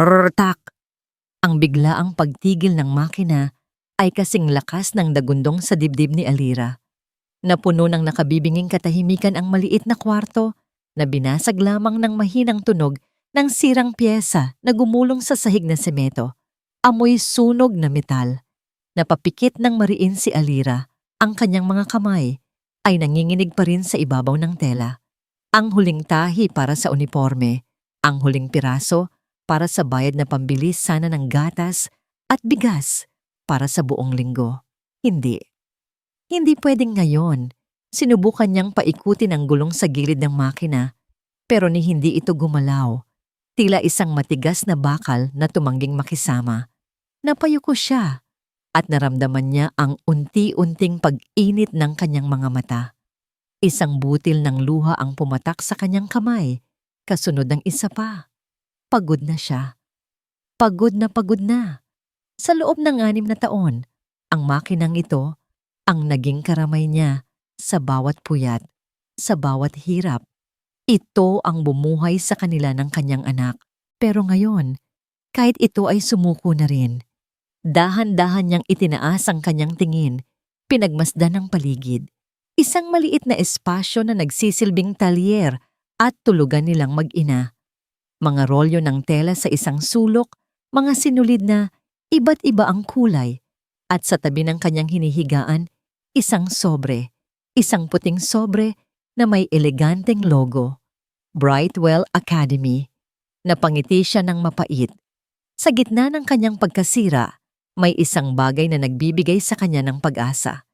Rrrtak! Ang biglaang pagtigil ng makina ay kasing lakas ng dagundong sa dibdib ni Alira. Napuno ng nakabibinging katahimikan ang maliit na kwarto na binasag lamang ng mahinang tunog ng sirang pyesa na gumulong sa sahig na semento. Amoy sunog na metal. Napapikit ng mariin si Alira. Ang kanyang mga kamay ay nanginginig pa rin sa ibabaw ng tela. Ang huling tahi para sa uniforme, ang huling piraso para sa bayad na pambili sana ng gatas at bigas para sa buong linggo. Hindi. Hindi pwedeng ngayon. Sinubukan niyang paikutin ang gulong sa gilid ng makina, pero ni hindi ito gumalaw. Tila isang matigas na bakal na tumangging makisama. Napayuko siya at naramdaman niya ang unti-unting pag-init ng kanyang mga mata. Isang butil ng luha ang pumatak sa kanyang kamay, kasunod ng isa pa. Pagod na siya. Pagod na pagod na. Sa loob ng 6 na taon, ang makinang ito ang naging karamay niya sa bawat puyat, sa bawat hirap. Ito ang bumuhay sa kanila ng kanyang anak. Pero ngayon, kahit ito ay sumuko na rin, dahan-dahan niyang itinaas ang kanyang tingin, pinagmasdan ng paligid. Isang maliit na espasyo na nagsisilbing talyer at tulugan nilang mag-ina. Mga rolyo ng tela sa isang sulok, mga sinulid na iba't iba ang kulay, at sa tabi ng kanyang hinihigaan, isang sobre, isang puting sobre na may eleganteng logo, Brightwell Academy. Napangiti siya ng mapait. Sa gitna ng kanyang pagkasira, may isang bagay na nagbibigay sa kanya ng pag-asa.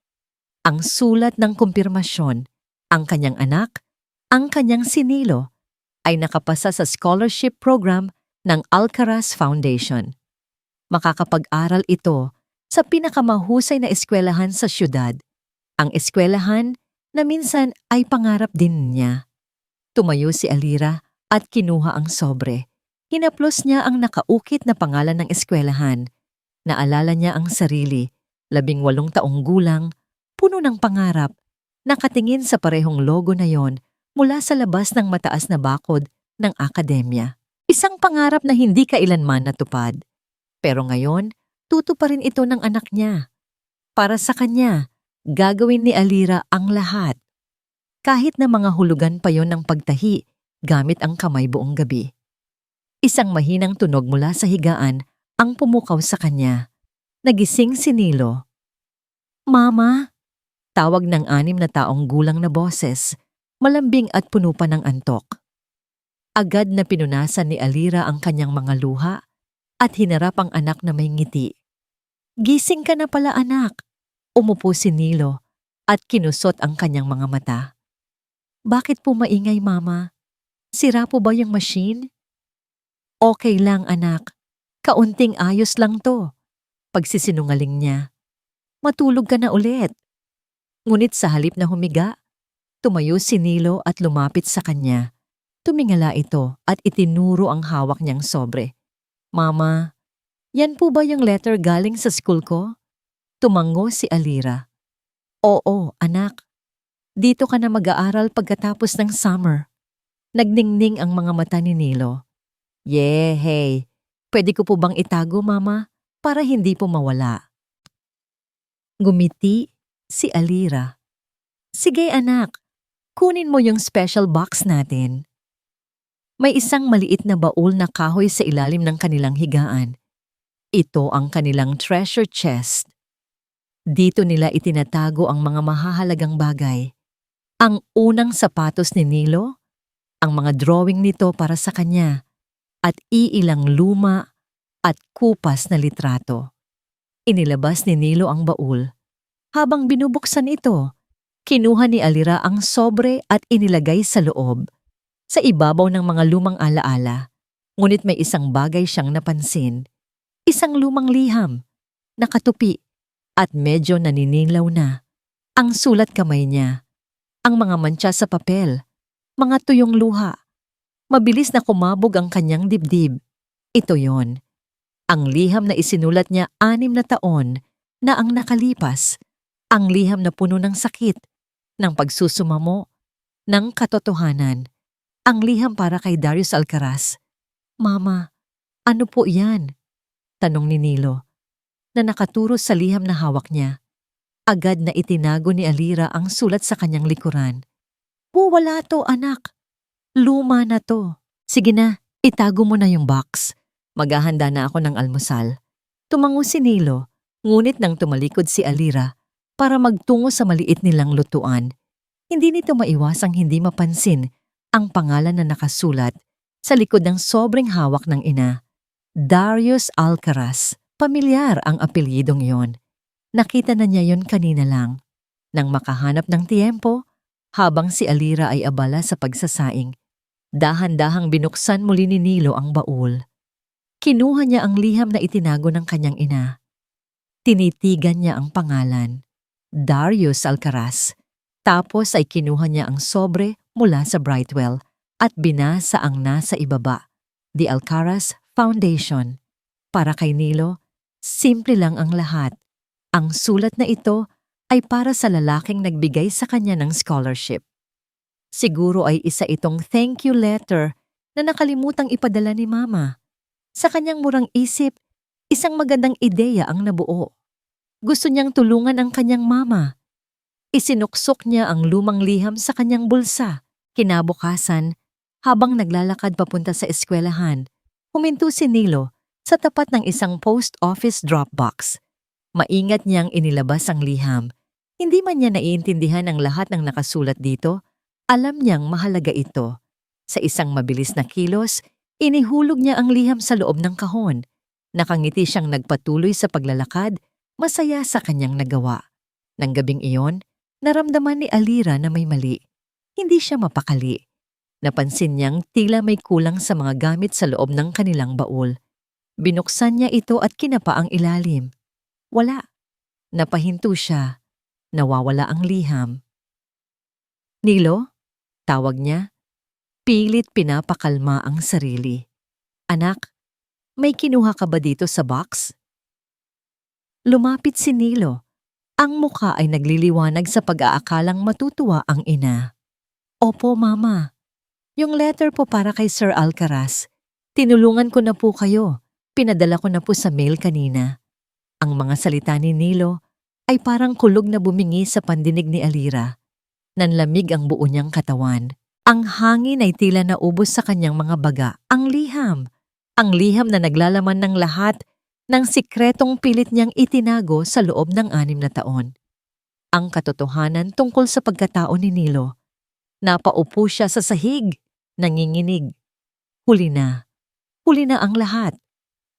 Ang sulat ng kumpirmasyon, ang kanyang anak, ang kanyang sinilo, ay nakapasa sa scholarship program ng Alcaraz Foundation. Makakapag-aral ito sa pinakamahusay na eskwelahan sa syudad, ang eskwelahan na minsan ay pangarap din niya. Tumayo si Alira at kinuha ang sobre. Hinaplos niya ang nakaukit na pangalan ng eskwelahan. Naalala niya ang sarili, 18 taong gulang, puno ng pangarap, nakatingin sa parehong logo na yon mula sa labas ng mataas na bakod ng akademya. Isang pangarap na hindi kailanman natupad. Pero ngayon, tutuparin ito ng anak niya. Para sa kanya, gagawin ni Alira ang lahat. Kahit na mga hulugan pa yon ng pagtahi gamit ang kamay buong gabi. Isang mahinang tunog mula sa higaan ang pumukaw sa kanya. Nagising si Nilo. "Mama!" Tawag ng 6 na taong gulang na boses, malambing at puno pa ng antok. Agad na pinunasan ni Alira ang kanyang mga luha at hinarap ang anak na may ngiti. "Gising ka na pala, anak." Umupo si Nilo at kinusot ang kanyang mga mata. "Bakit po maingay, Mama? Sira po ba yung machine?" "Okay lang, anak. Kaunting ayos lang to." Pagsisinungaling niya. "Matulog ka na ulit." Ngunit sa halip na humiga, tumayo si Nilo at lumapit sa kanya. Tumingala ito at itinuro ang hawak niyang sobre. "Mama, yan po ba yung letter galing sa school ko?" Tumango si Alira. "Oo, anak. Dito ka na mag-aaral pagkatapos ng summer." Nagningning ang mga mata ni Nilo. "Hey, pwede ko po bang itago, Mama, para hindi po mawala?" Ngumiti si Alira. "Sige, anak. Kunin mo yung special box natin." May isang maliit na baul na kahoy sa ilalim ng kanilang higaan. Ito ang kanilang treasure chest. Dito nila itinatago ang mga mahahalagang bagay. Ang unang sapatos ni Nilo, ang mga drawing nito para sa kanya, at iilang luma at kupas na litrato. Inilabas ni Nilo ang baul. Habang binubuksan ito, kinuha ni Alira ang sobre at inilagay sa loob. Sa ibabaw ng mga lumang alaala, ngunit may isang bagay siyang napansin. Isang lumang liham, nakatupi, at medyo naninilaw na. Ang sulat kamay niya, ang mga mantsa sa papel, mga tuyong luha. Mabilis na kumabog ang kanyang dibdib. Ito yon. Ang liham na isinulat niya 6 na taon na ang nakalipas. Ang liham na puno ng sakit, ng pagsusumamo, ng katotohanan. Ang liham para kay Darius Alcaraz. "Mama, Ano po yan? Tanong ni Nilo, na nakaturo sa liham na hawak niya. Agad na itinago ni Alira ang sulat sa kanyang likuran. Wala to, anak. Luma na to. Sige na, itago mo na yung box. Maghahanda na ako ng almusal. Tumango si Nilo, ngunit nang tumalikod si Alira para magtungo sa maliit nilang lutuan, hindi nito maiwasang hindi mapansin ang pangalan na nakasulat sa likod ng sobrang hawak ng ina. Darius Alcaraz. Pamilyar ang apelyidong yon. Nakita na niya yon kanina lang. Nang makahanap ng tiyempo, habang si Alira ay abala sa pagsasaing, dahan-dahang binuksan muli ni Nilo ang baul. Kinuha niya ang liham na itinago ng kanyang ina. Tinitigan niya ang pangalan, Darius Alcaraz. Tapos ay kinuha niya ang sobre mula sa Brightwell at binasa ang nasa ibaba, The Alcaraz Foundation. Para kay Nilo, simple lang ang lahat. Ang sulat na ito ay para sa lalaking nagbigay sa kanya ng scholarship. Siguro ay isa itong thank you letter na nakalimutang ipadala ni Mama. Sa kanyang murang isip, isang magandang ideya ang nabuo. Gusto niyang tulungan ang kanyang mama. Isinuksok niya ang lumang liham sa kanyang bulsa. Kinabukasan, habang naglalakad papunta sa eskwelahan, huminto si Nilo sa tapat ng isang post office drop box. Maingat niyang inilabas ang liham. Hindi man niya naiintindihan ang lahat ng nakasulat dito, alam niyang mahalaga ito. Sa isang mabilis na kilos, inihulog niya ang liham sa loob ng kahon. Nakangiti siyang nagpatuloy sa paglalakad, masaya sa kanyang nagawa. Nang gabing iyon, naramdaman ni Alira na may mali. Hindi siya mapakali. Napansin niyang tila may kulang sa mga gamit sa loob ng kanilang baul. Binuksan niya ito at kinapa ang ilalim. Wala. Napahinto siya. Nawawala ang liham. Nilo? Tawag niya. Pilit pinapakalma ang sarili. Anak, may kinuha ka ba dito sa box? Lumapit si Nilo. Ang mukha ay nagliliwanag sa pag-aakalang matutuwa ang ina. Opo, Mama. Yung letter po para kay Sir Alcaraz. Tinulungan ko na po kayo. Pinadala ko na po sa mail kanina. Ang mga salita ni Nilo ay parang kulog na bumingi sa pandinig ni Alira. Nanlamig ang buo niyang katawan. Ang hangin ay tila naubos sa kanyang mga baga. Ang liham. Ang liham na naglalaman ng lahat ng sikretong pilit niyang itinago sa loob ng 6 na taon. Ang katotohanan tungkol sa pagkatao ni Nilo. Napaupo siya sa sahig, nanginginig. Huli na. Huli na ang lahat.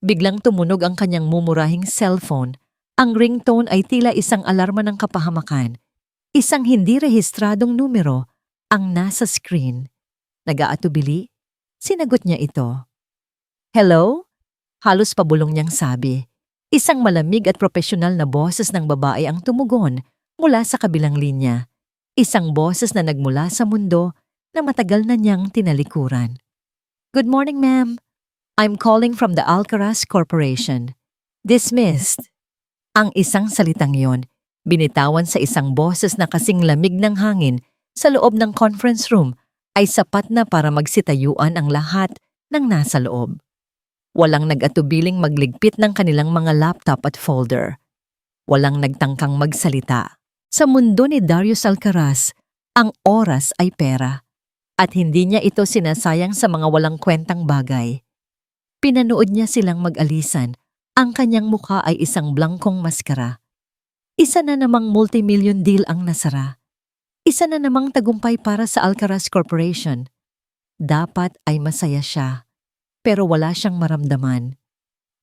Biglang tumunog ang kanyang mumurahing cellphone. Ang ringtone ay tila isang alarma ng kapahamakan. Isang hindi rehistradong numero ang nasa screen. Nag-aatubili, sinagot niya ito. Hello? Halos pabulong niyang sabi. Isang malamig at profesional na boses ng babae ang tumugon mula sa kabilang linya. Isang boses na nagmula sa mundo na matagal na niyang tinalikuran. Good morning, ma'am. I'm calling from the Alcaraz Corporation. Dismissed. Ang isang salitang yon, binitawan sa isang boses na kasing lamig ng hangin sa loob ng conference room ay sapat na para magsitayuan ang lahat ng nasa loob. Walang nag-atubiling magligpit ng kanilang mga laptop at folder. Walang nagtangkang magsalita. Sa mundo ni Darius Alcaraz, ang oras ay pera. At hindi niya ito sinasayang sa mga walang kwentang bagay. Pinanood niya silang mag-alisan. Ang kanyang mukha ay isang blangkong maskara. Isa na namang multi-million deal ang nasara. Isa na namang tagumpay para sa Alcaraz Corporation. Dapat ay masaya siya, pero wala siyang maramdaman.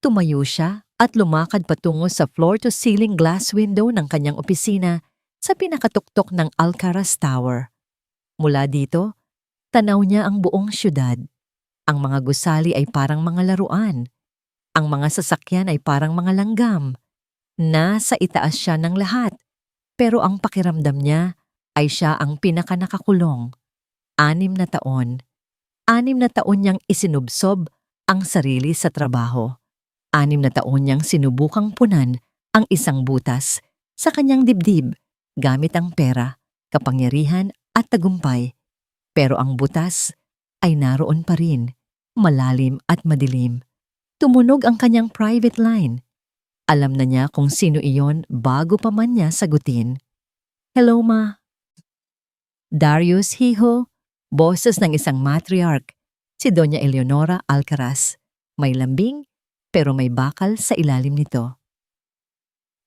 Tumayo siya at lumakad patungo sa floor-to-ceiling glass window ng kanyang opisina sa pinakatuktok ng Alcaraz Tower. Mula dito, tanaw niya ang buong syudad. Ang mga gusali ay parang mga laruan. Ang mga sasakyan ay parang mga langgam. Nasa itaas siya ng lahat. Pero ang pakiramdam niya ay siya ang pinakanakakulong. 6 na taon. 6 na taon niyang isinubsob ang sarili sa trabaho. 6 na taon niyang sinubukang punan ang isang butas sa kanyang dibdib gamit ang pera, kapangyarihan at tagumpay. Pero ang butas ay naroon pa rin, malalim at madilim. Tumunog ang kanyang private line. Alam na niya kung sino iyon bago pa man niya sagutin. Hello, ma. Darius Hijo, boses ng isang matriarch, si Doña Eleonora Alcaraz. May lambing, pero may bakal sa ilalim nito.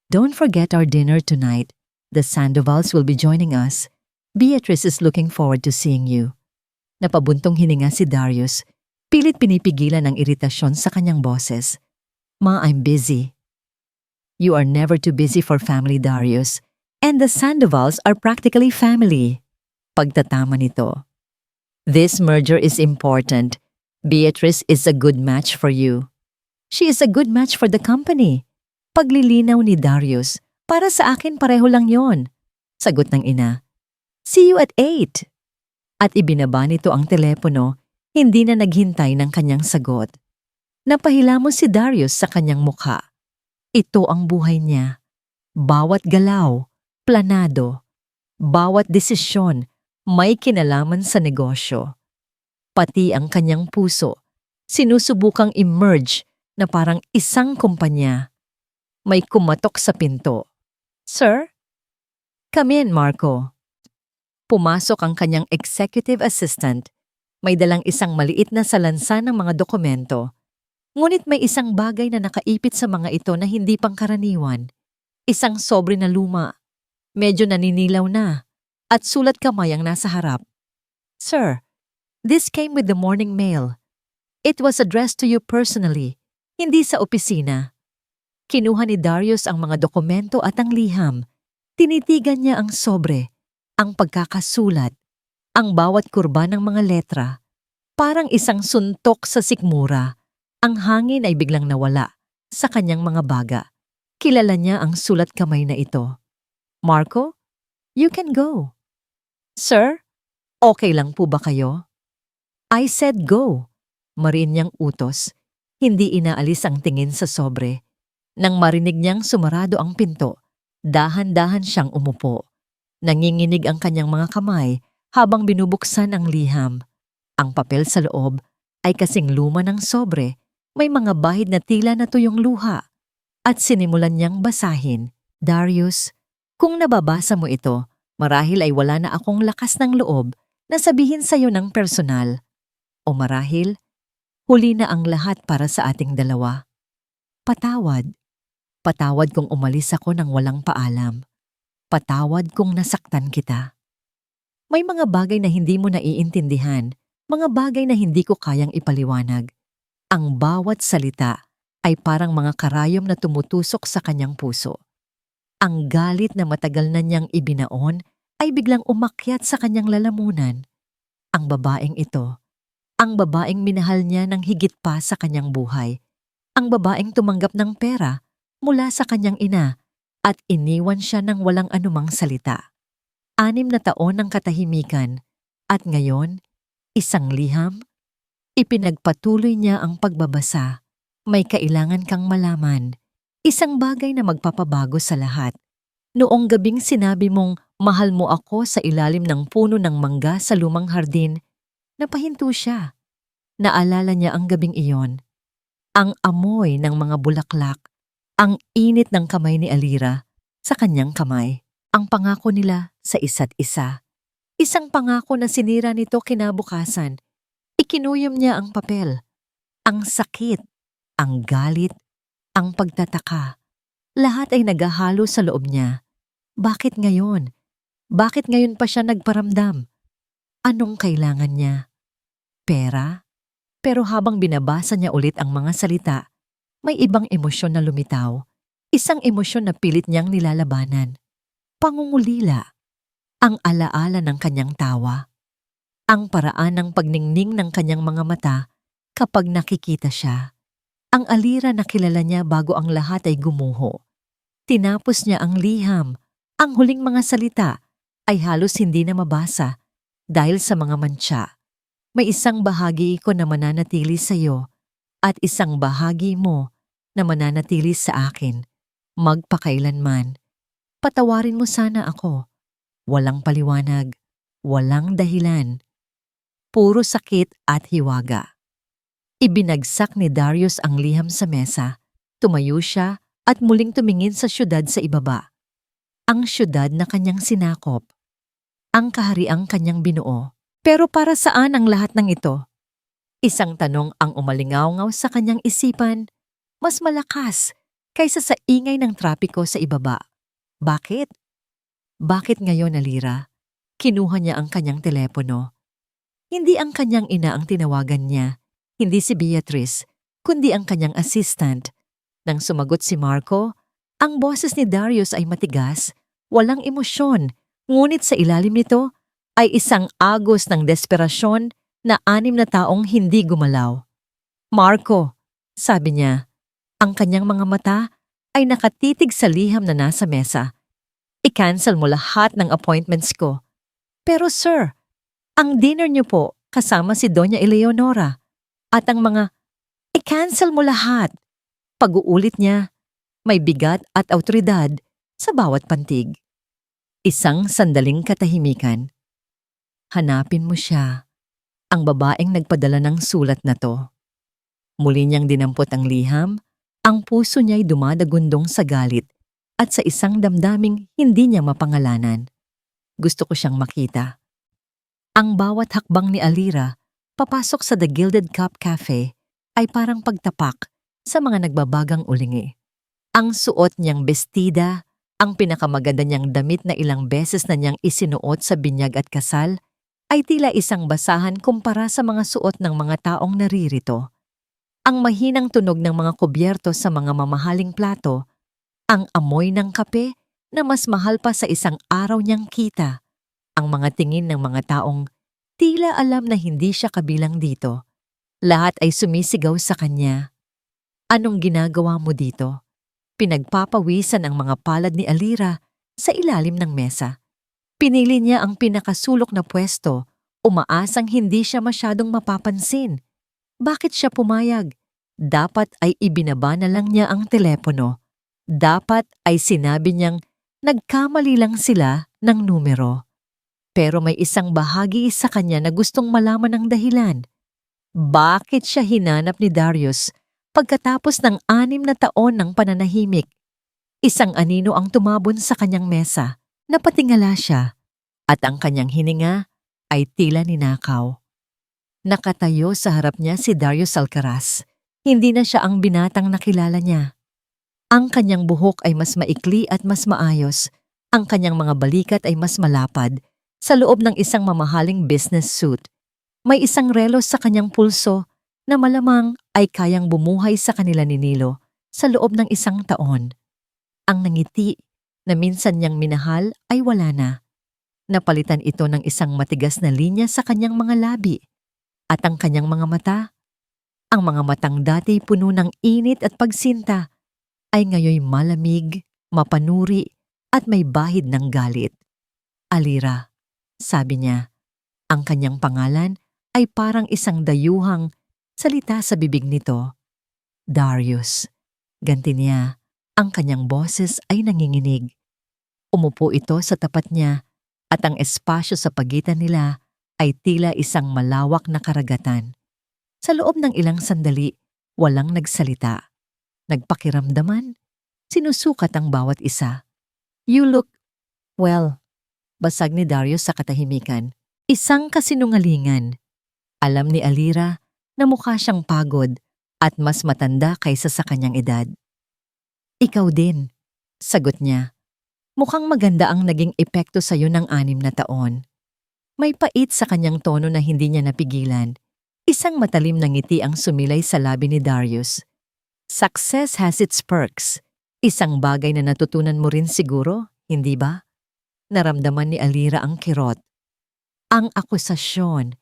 Don't forget our dinner tonight. The Sandovals will be joining us. Beatrice is looking forward to seeing you. Napabuntong hininga si Darius, pilit pinipigilan ang iritasyon sa kanyang boses. Ma, I'm busy. You are never too busy for family, Darius. And the Sandovals are practically family. Pagtatama nito. This merger is important. Beatrice is a good match for you. She is a good match for the company. Paglilinaw ni Darius, para sa akin pareho lang yon. Sagot ng ina. See you at 8. At ibinaba nito ang telepono, hindi na naghintay ng kanyang sagot. Napahilamos si Darius sa kanyang mukha. Ito ang buhay niya. Bawat galaw, planado. Bawat desisyon, may kinalaman sa negosyo. Pati ang kanyang puso, sinusubukang emerge na parang isang kumpanya. May kumatok sa pinto. Sir? Come in, Marco. Pumasok ang kanyang executive assistant. May dalang isang maliit na salansa ng mga dokumento. Ngunit may isang bagay na nakaipit sa mga ito na hindi pangkaraniwan. Isang sobre na luma. Medyo naninilaw na. At sulat kamay ang nasa harap. Sir, this came with the morning mail. It was addressed to you personally, hindi sa opisina. Kinuha ni Darius ang mga dokumento at ang liham. Tinitigan niya ang sobre, ang pagkakasulat, ang bawat kurba ng mga letra. Parang isang suntok sa sikmura. Ang hangin ay biglang nawala sa kanyang mga baga. Kilala niya ang sulat kamay na ito. Marco, you can go. Sir, okay lang po ba kayo? I said go. Mariin niyang utos. Hindi inaalis ang tingin sa sobre. Nang marinig niyang sumarado ang pinto, dahan-dahan siyang umupo. Nanginginig ang kanyang mga kamay habang binubuksan ang liham. Ang papel sa loob ay kasing luma ng sobre, may mga bahid na tila na tuyong luha. At sinimulan niyang basahin, Darius, kung nababasa mo ito, marahil ay wala na akong lakas ng loob na sabihin sa iyo ng personal. O marahil, huli na ang lahat para sa ating dalawa. Patawad. Patawad kung umalis ako ng walang paalam. Patawad kung nasaktan kita. May mga bagay na hindi mo naiintindihan, mga bagay na hindi ko kayang ipaliwanag. Ang bawat salita ay parang mga karayom na tumutusok sa kanyang puso. Ang galit na matagal na niyang ibinaon ay biglang umakyat sa kanyang lalamunan. Ang babaeng ito, ang babaeng minahal niya ng higit pa sa kanyang buhay, ang babaeng tumanggap ng pera mula sa kanyang ina at iniwan siya ng walang anumang salita. 6 na taon ng katahimikan at ngayon, isang liham. Ipinagpatuloy niya ang pagbabasa. May kailangan kang malaman. Isang bagay na magpapabago sa lahat. Noong gabing sinabi mong mahal mo ako sa ilalim ng puno ng mangga sa lumang hardin, napahinto siya. Naalala niya ang gabing iyon. Ang amoy ng mga bulaklak, ang init ng kamay ni Alira sa kanyang kamay, ang pangako nila sa isa't isa. Isang pangako na sinira nito kinabukasan. Ikinuyom niya ang papel. Ang sakit, ang galit, ang pagtataka. Lahat ay naghahalo sa loob niya. Bakit ngayon? Bakit ngayon pa siya nagparamdam? Anong kailangan niya? Pera? Pero habang binabasa niya ulit ang mga salita, may ibang emosyon na lumitaw. Isang emosyon na pilit niyang nilalabanan. Pangungulila. Ang alaala ng kanyang tawa. Ang paraan ng pagningning ng kanyang mga mata kapag nakikita siya. Ang Alira na kilala niya bago ang lahat ay gumuho. Tinapos niya ang liham. Ang huling mga salita ay halos hindi na mabasa dahil sa mga mantsa. May isang bahagi ko na mananatili sa iyo at isang bahagi mo na mananatili sa akin, magpakailanman. Patawarin mo sana ako. Walang paliwanag, walang dahilan. Puro sakit at hiwaga. Ibinagsak ni Darius ang liham sa mesa. Tumayo siya at muling tumingin sa syudad sa ibaba. Ang syudad na kanyang sinakop. Ang kahariang kanyang binuo. Pero para saan ang lahat ng ito? Isang tanong ang umalingaw-ngaw sa kanyang isipan, mas malakas kaysa sa ingay ng trapiko sa ibaba. Bakit? Bakit ngayon, Alira? Kinuha niya ang kanyang telepono. Hindi ang kanyang ina ang tinawagan niya, hindi si Beatrice, kundi ang kanyang assistant. Nang sumagot si Marco, ang boses ni Darius ay matigas, walang emosyon, ngunit sa ilalim nito ay isang agos ng desperasyon na 6 na taong hindi gumalaw. Marco, sabi niya, ang kanyang mga mata ay nakatitig sa liham na nasa mesa. I-cancel mo lahat ng appointments ko. Pero sir, ang dinner niyo po kasama si Doña Eleonora at ang mga i-cancel mo lahat. Pag-uulit niya, may bigat at awtoridad sa bawat pantig. Isang sandaling katahimikan. Hanapin mo siya, ang babaeng nagpadala ng sulat na to. Muli niyang dinampot ang liham, ang puso niya'y dumadagundong sa galit at sa isang damdaming hindi niya mapangalanan. Gusto ko siyang makita. Ang bawat hakbang ni Alira papasok sa The Gilded Cup Cafe ay parang pagtapak sa mga nagbabagang ulingi. Ang suot niyang bestida, ang pinakamaganda niyang damit na ilang beses na niyang isinuot sa binyag at kasal, ay tila isang basahan kumpara sa mga suot ng mga taong naririto. Ang mahinang tunog ng mga kubyerto sa mga mamahaling plato, ang amoy ng kape na mas mahal pa sa isang araw niyang kita, ang mga tingin ng mga taong tila alam na hindi siya kabilang dito. Lahat ay sumisigaw sa kanya. Anong ginagawa mo dito? Pinagpapawisan ang mga palad ni Alira sa ilalim ng mesa. Pinili niya ang pinakasulok na pwesto, umaasang hindi siya masyadong mapapansin. Bakit siya pumayag? Dapat ay ibinaba na lang niya ang telepono. Dapat ay sinabi niyang nagkamali lang sila ng numero. Pero may isang bahagi sa kanya na gustong malaman ang dahilan. Bakit siya hinanap ni Darius pagkatapos ng 6 na taon ng pananahimik? Isang anino ang tumabon sa kanyang mesa. Napatingala siya at ang kanyang hininga ay tila ninakaw. Nakatayo sa harap niya si Darius Alcaraz. Hindi na siya ang binatang nakilala niya. Ang kanyang buhok ay mas maikli at mas maayos. Ang kanyang mga balikat ay mas malapad sa loob ng isang mamahaling business suit. May isang relo sa kanyang pulso na malamang ay kayang bumuhay sa kanila ni Nilo sa loob ng 1 taon. Ang nangiti na minsan niyang minahal ay wala na. Napalitan ito ng isang matigas na linya sa kanyang mga labi. At ang kanyang mga mata, ang mga matang dati puno ng init at pagsinta, ay ngayoy malamig, mapanuri, at may bahid ng galit. Alira, sabi niya. Ang kanyang pangalan ay parang isang dayuhang salita sa bibig nito. Darius. Ganti niya, ang kanyang boses ay nanginginig. Umupo ito sa tapat niya at ang espasyo sa pagitan nila ay tila isang malawak na karagatan. Sa loob ng ilang sandali, walang nagsalita. Nagpakiramdaman, sinusukat ang bawat isa. You look, well, basag ni Darius sa katahimikan. Isang kasinungalingan. Alam ni Alira na mukha siyang pagod at mas matanda kaysa sa kanyang edad. Ikaw din, sagot niya. Mukhang maganda ang naging epekto sa iyo ng 6 na taon. May pait sa kanyang tono na hindi niya napigilan. Isang matalim na ngiti ang sumilay sa labi ni Darius. Success has its perks. Isang bagay na natutunan mo rin siguro, hindi ba? Naramdaman ni Alira ang kirot. Ang akusasyon.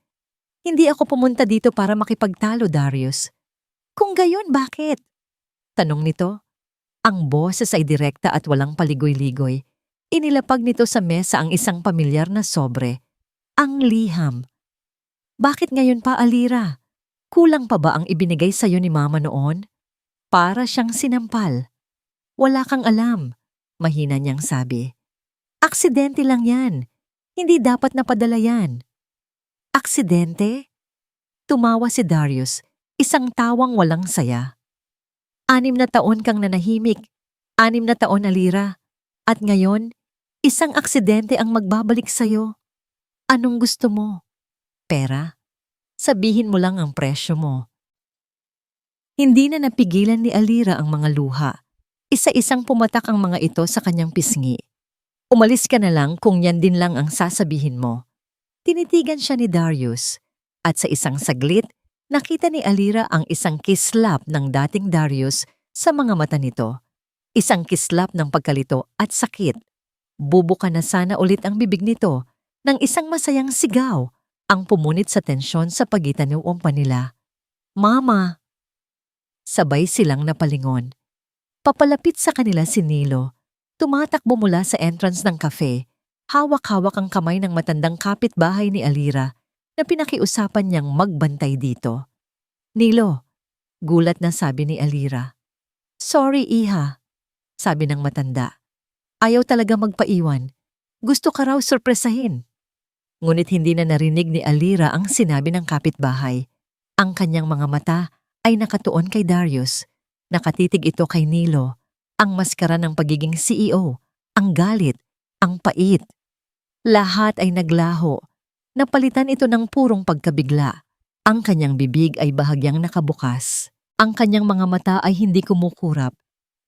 Hindi ako pumunta dito para makipagtalo, Darius. Kung gayon, bakit? Tanong nito. Ang boses ay direkta at walang paligoy-ligoy. Inilapag nito sa mesa ang isang pamilyar na sobre. Ang liham. Bakit ngayon pa, Alira? Kulang pa ba ang ibinigay sa'yo ni Mama noon? Para siyang sinampal. Wala kang alam, mahina niyang sabi. Aksidente lang yan. Hindi dapat napadala yan. Aksidente? Tumawa si Darius. Isang tawang walang saya. 6 na taon kang nanahimik, 6 na taon, Alira. At ngayon, isang aksidente ang magbabalik sa'yo. Anong gusto mo? Pera? Sabihin mo lang ang presyo mo. Hindi na napigilan ni Alira ang mga luha. Isa-isang pumatak ang mga ito sa kanyang pisngi. Umalis ka na lang kung yan din lang ang sasabihin mo. Tinitigan siya ni Darius. At sa isang saglit, nakita ni Alira ang isang kislap ng dating Darius sa mga mata nito. Isang kislap ng pagkalito at sakit. Bubuka na sana ulit ang bibig nito nang isang masayang sigaw ang pumunit sa tensyon sa pagitan ng umpa nila. Mama! Sabay silang napalingon. Papalapit sa kanila si Nilo. Tumatakbo mula sa entrance ng cafe. Hawak-hawak ang kamay ng matandang kapitbahay ni Alira na pinakiusapan niyang magbantay dito. Nilo, gulat na sabi ni Alira. Sorry, Iha, sabi ng matanda. Ayaw talaga magpaiwan. Gusto ka raw sorpresahin. Ngunit hindi na narinig ni Alira ang sinabi ng kapitbahay. Ang kanyang mga mata ay nakatuon kay Darius. Nakatitig ito kay Nilo. Ang maskara ng pagiging CEO, ang galit, ang pait. Lahat ay naglaho. Napalitan ito ng purong pagkabigla. Ang kanyang bibig ay bahagyang nakabukas. Ang kanyang mga mata ay hindi kumukurap.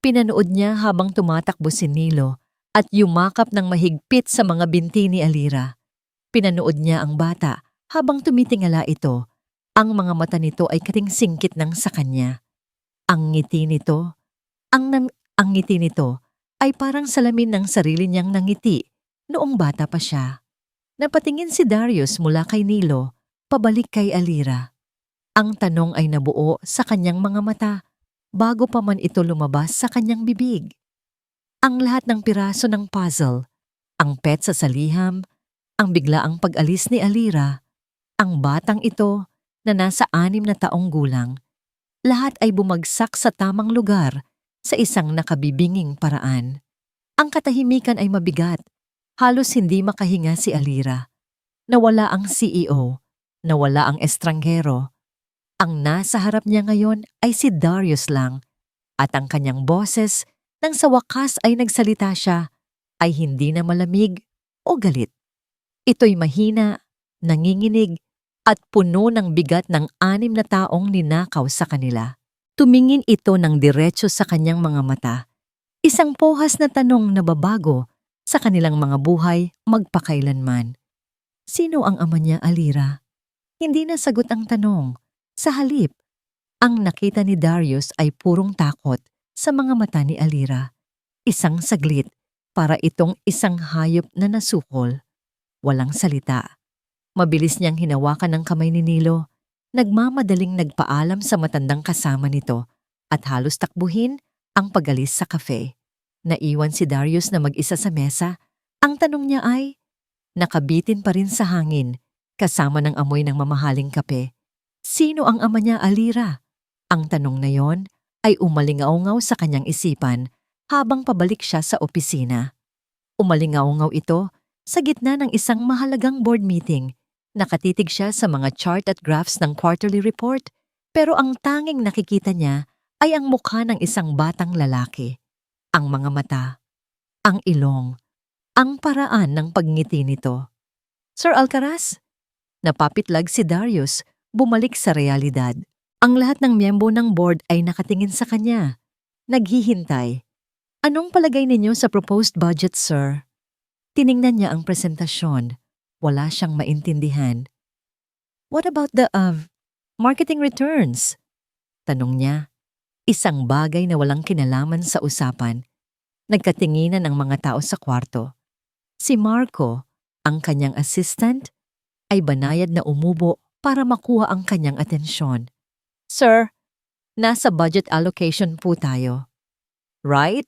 Pinanood niya habang tumatakbo si Nilo at yumakap ng mahigpit sa mga binti ni Alira. Pinanood niya ang bata habang tumitingala ito. Ang mga mata nito ay kating singkit ng sa kanya. Ang ngiti nito ay parang salamin ng sarili niyang nangiti noong bata pa siya. Napatingin si Darius mula kay Nilo, pabalik kay Alira. Ang tanong ay nabuo sa kanyang mga mata bago pa man ito lumabas sa kanyang bibig. Ang lahat ng piraso ng puzzle, ang petsa sa liham, ang biglaang pag-alis ni Alira, ang batang ito na nasa 6 na taong gulang, lahat ay bumagsak sa tamang lugar sa isang nakabibinging paraan. Ang katahimikan ay mabigat. Halos hindi makahinga si Alira. Nawala ang CEO, nawala ang estranghero. Ang nasa harap niya ngayon ay si Darius lang. At ang kanyang boses, nang sa wakas ay nagsalita siya, ay hindi na malamig o galit. Ito'y mahina, nanginginig, at puno ng bigat ng 6 na taong ninakaw sa kanila. Tumingin ito ng diretso sa kanyang mga mata. Isang pohas na tanong na babago sa kanilang mga buhay magpakailanman. Sino ang ama niya, Alira? Hindi nasagot ang tanong. Sa halip, ang nakita ni Darius ay purong takot sa mga mata ni Alira. Isang saglit para itong isang hayop na nasukol. Walang salita. Mabilis niyang hinawakan ng kamay ni Nilo. Nagmamadaling nagpaalam sa matandang kasama nito at halos takbuhin ang pag-alis sa cafe. Naiwan si Darius na mag-isa sa mesa. Ang tanong niya ay, nakabitin pa rin sa hangin kasama ng amoy ng mamahaling kape. Sino ang ama niya, Alira? Ang tanong na yon ay umalingaw-ngaw sa kanyang isipan habang pabalik siya sa opisina. Umalingaw-ngaw ito sa gitna ng isang mahalagang board meeting. Nakatitig siya sa mga chart at graphs ng quarterly report, pero ang tanging nakikita niya ay ang mukha ng isang batang lalaki. Ang mga mata, ang ilong, ang paraan ng pagngiti nito. Sir Alcaraz? Napapitlag si Darius, bumalik sa realidad. Ang lahat ng miyembro ng board ay nakatingin sa kanya. Naghihintay. Anong palagay ninyo sa proposed budget, sir? Tiningnan niya ang presentasyon. Wala siyang maintindihan. What about the marketing returns? Tanong niya. Isang bagay na walang kinalaman sa usapan. Nagkatinginan ang mga tao sa kwarto. Si Marco, ang kanyang assistant, ay banayad na umubo para makuha ang kanyang atensyon. Sir, nasa budget allocation po tayo. Right?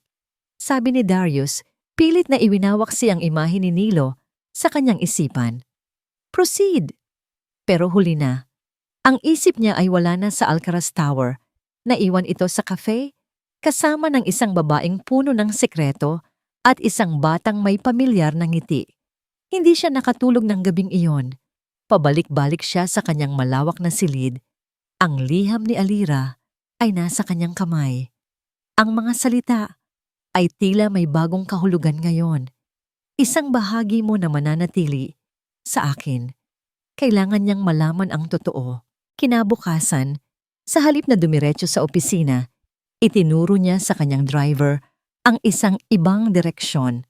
Sabi ni Darius, pilit na iwinawak siyang imahe ni Nilo sa kanyang isipan. Proceed! Pero huli na. Ang isip niya ay wala na sa Alcaraz Tower. Naiwan ito sa cafe, kasama ng isang babaeng puno ng sekreto at isang batang may pamilyar na ngiti. Hindi siya nakatulog ng gabing iyon. Pabalik-balik siya sa kanyang malawak na silid. Ang liham ni Alira ay nasa kanyang kamay. Ang mga salita ay tila may bagong kahulugan ngayon. Isang bahagi mo na mananatili sa akin. Kailangan niyang malaman ang totoo. Kinabukasan, sa halip na dumiretso sa opisina, itinuro niya sa kanyang driver ang isang ibang direksyon.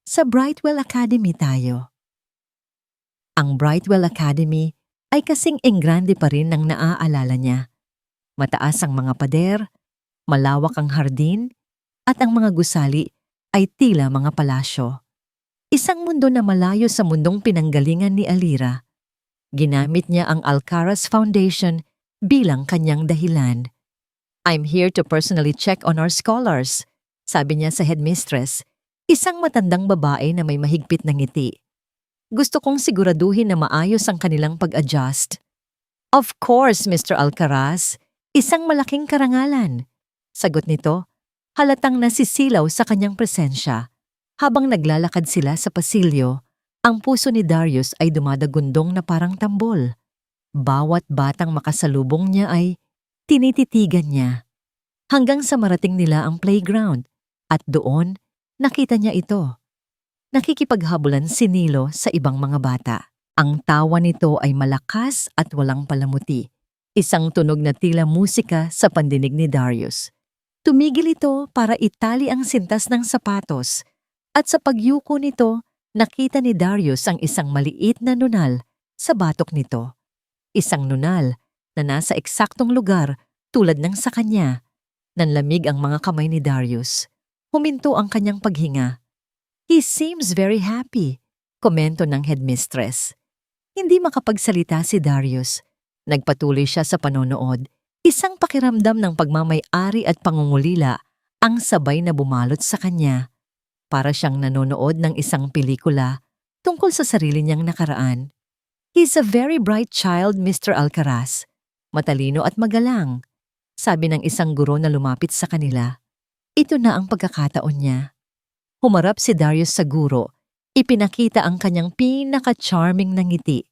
Sa Brightwell Academy tayo. Ang Brightwell Academy ay kasing enggrande pa rin ng naaalala niya. Mataas ang mga pader, malawak ang hardin, at ang mga gusali ay tila mga palasyo. Isang mundo na malayo sa mundong pinanggalingan ni Alira. Ginamit niya ang Alcaraz Foundation bilang kanyang dahilan. "I'm here to personally check on our scholars," sabi niya sa headmistress, isang matandang babae na may mahigpit na ngiti. "Gusto kong siguraduhin na maayos ang kanilang pag-adjust." "Of course, Mr. Alcaraz. Isang malaking karangalan," sagot nito, halatang nasisilaw sa kanyang presensya. Habang naglalakad sila sa pasilyo, ang puso ni Darius ay dumadagundong na parang tambol. Bawat batang makasalubong niya ay tinititigan niya. Hanggang sa marating nila ang playground, at doon nakita niya ito. Nakikipaghabulan si Nilo sa ibang mga bata. Ang tawa nito ay malakas at walang palamuti. Isang tunog na tila musika sa pandinig ni Darius. Tumigil ito para itali ang sintas ng sapatos, at sa pagyuko nito, nakita ni Darius ang isang maliit na nunal sa batok nito. Isang nunal na nasa eksaktong lugar tulad ng sa kanya. Nanlamig ang mga kamay ni Darius. Huminto ang kanyang paghinga. "He seems very happy," komento ng headmistress. Hindi makapagsalita si Darius. Nagpatuloy siya sa panonood. Isang pakiramdam ng pagmamay-ari at pangungulila ang sabay na bumalot sa kanya. Para siyang nanonood ng isang pelikula tungkol sa sarili niyang nakaraan. "He's a very bright child, Mr. Alcaraz. Matalino at magalang," sabi ng isang guro na lumapit sa kanila. Ito na ang pagkakataon niya. Humarap si Darius sa guro. Ipinakita ang kanyang pinaka-charming na ngiti.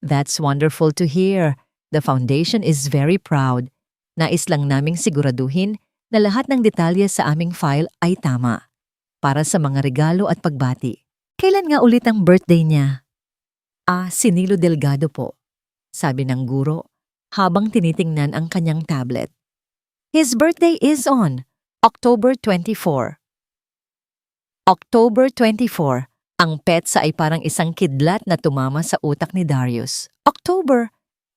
"That's wonderful to hear. The foundation is very proud. Nais lang naming siguraduhin na lahat ng detalye sa aming file ay tama. Para sa mga regalo at pagbati. Kailan nga ulit ang birthday niya?" Si Nilo Delgado po," sabi ng guro habang tinitingnan ang kanyang tablet. "His birthday is on October 24. October 24. Ang petsa ay parang isang kidlat na tumama sa utak ni Darius. October,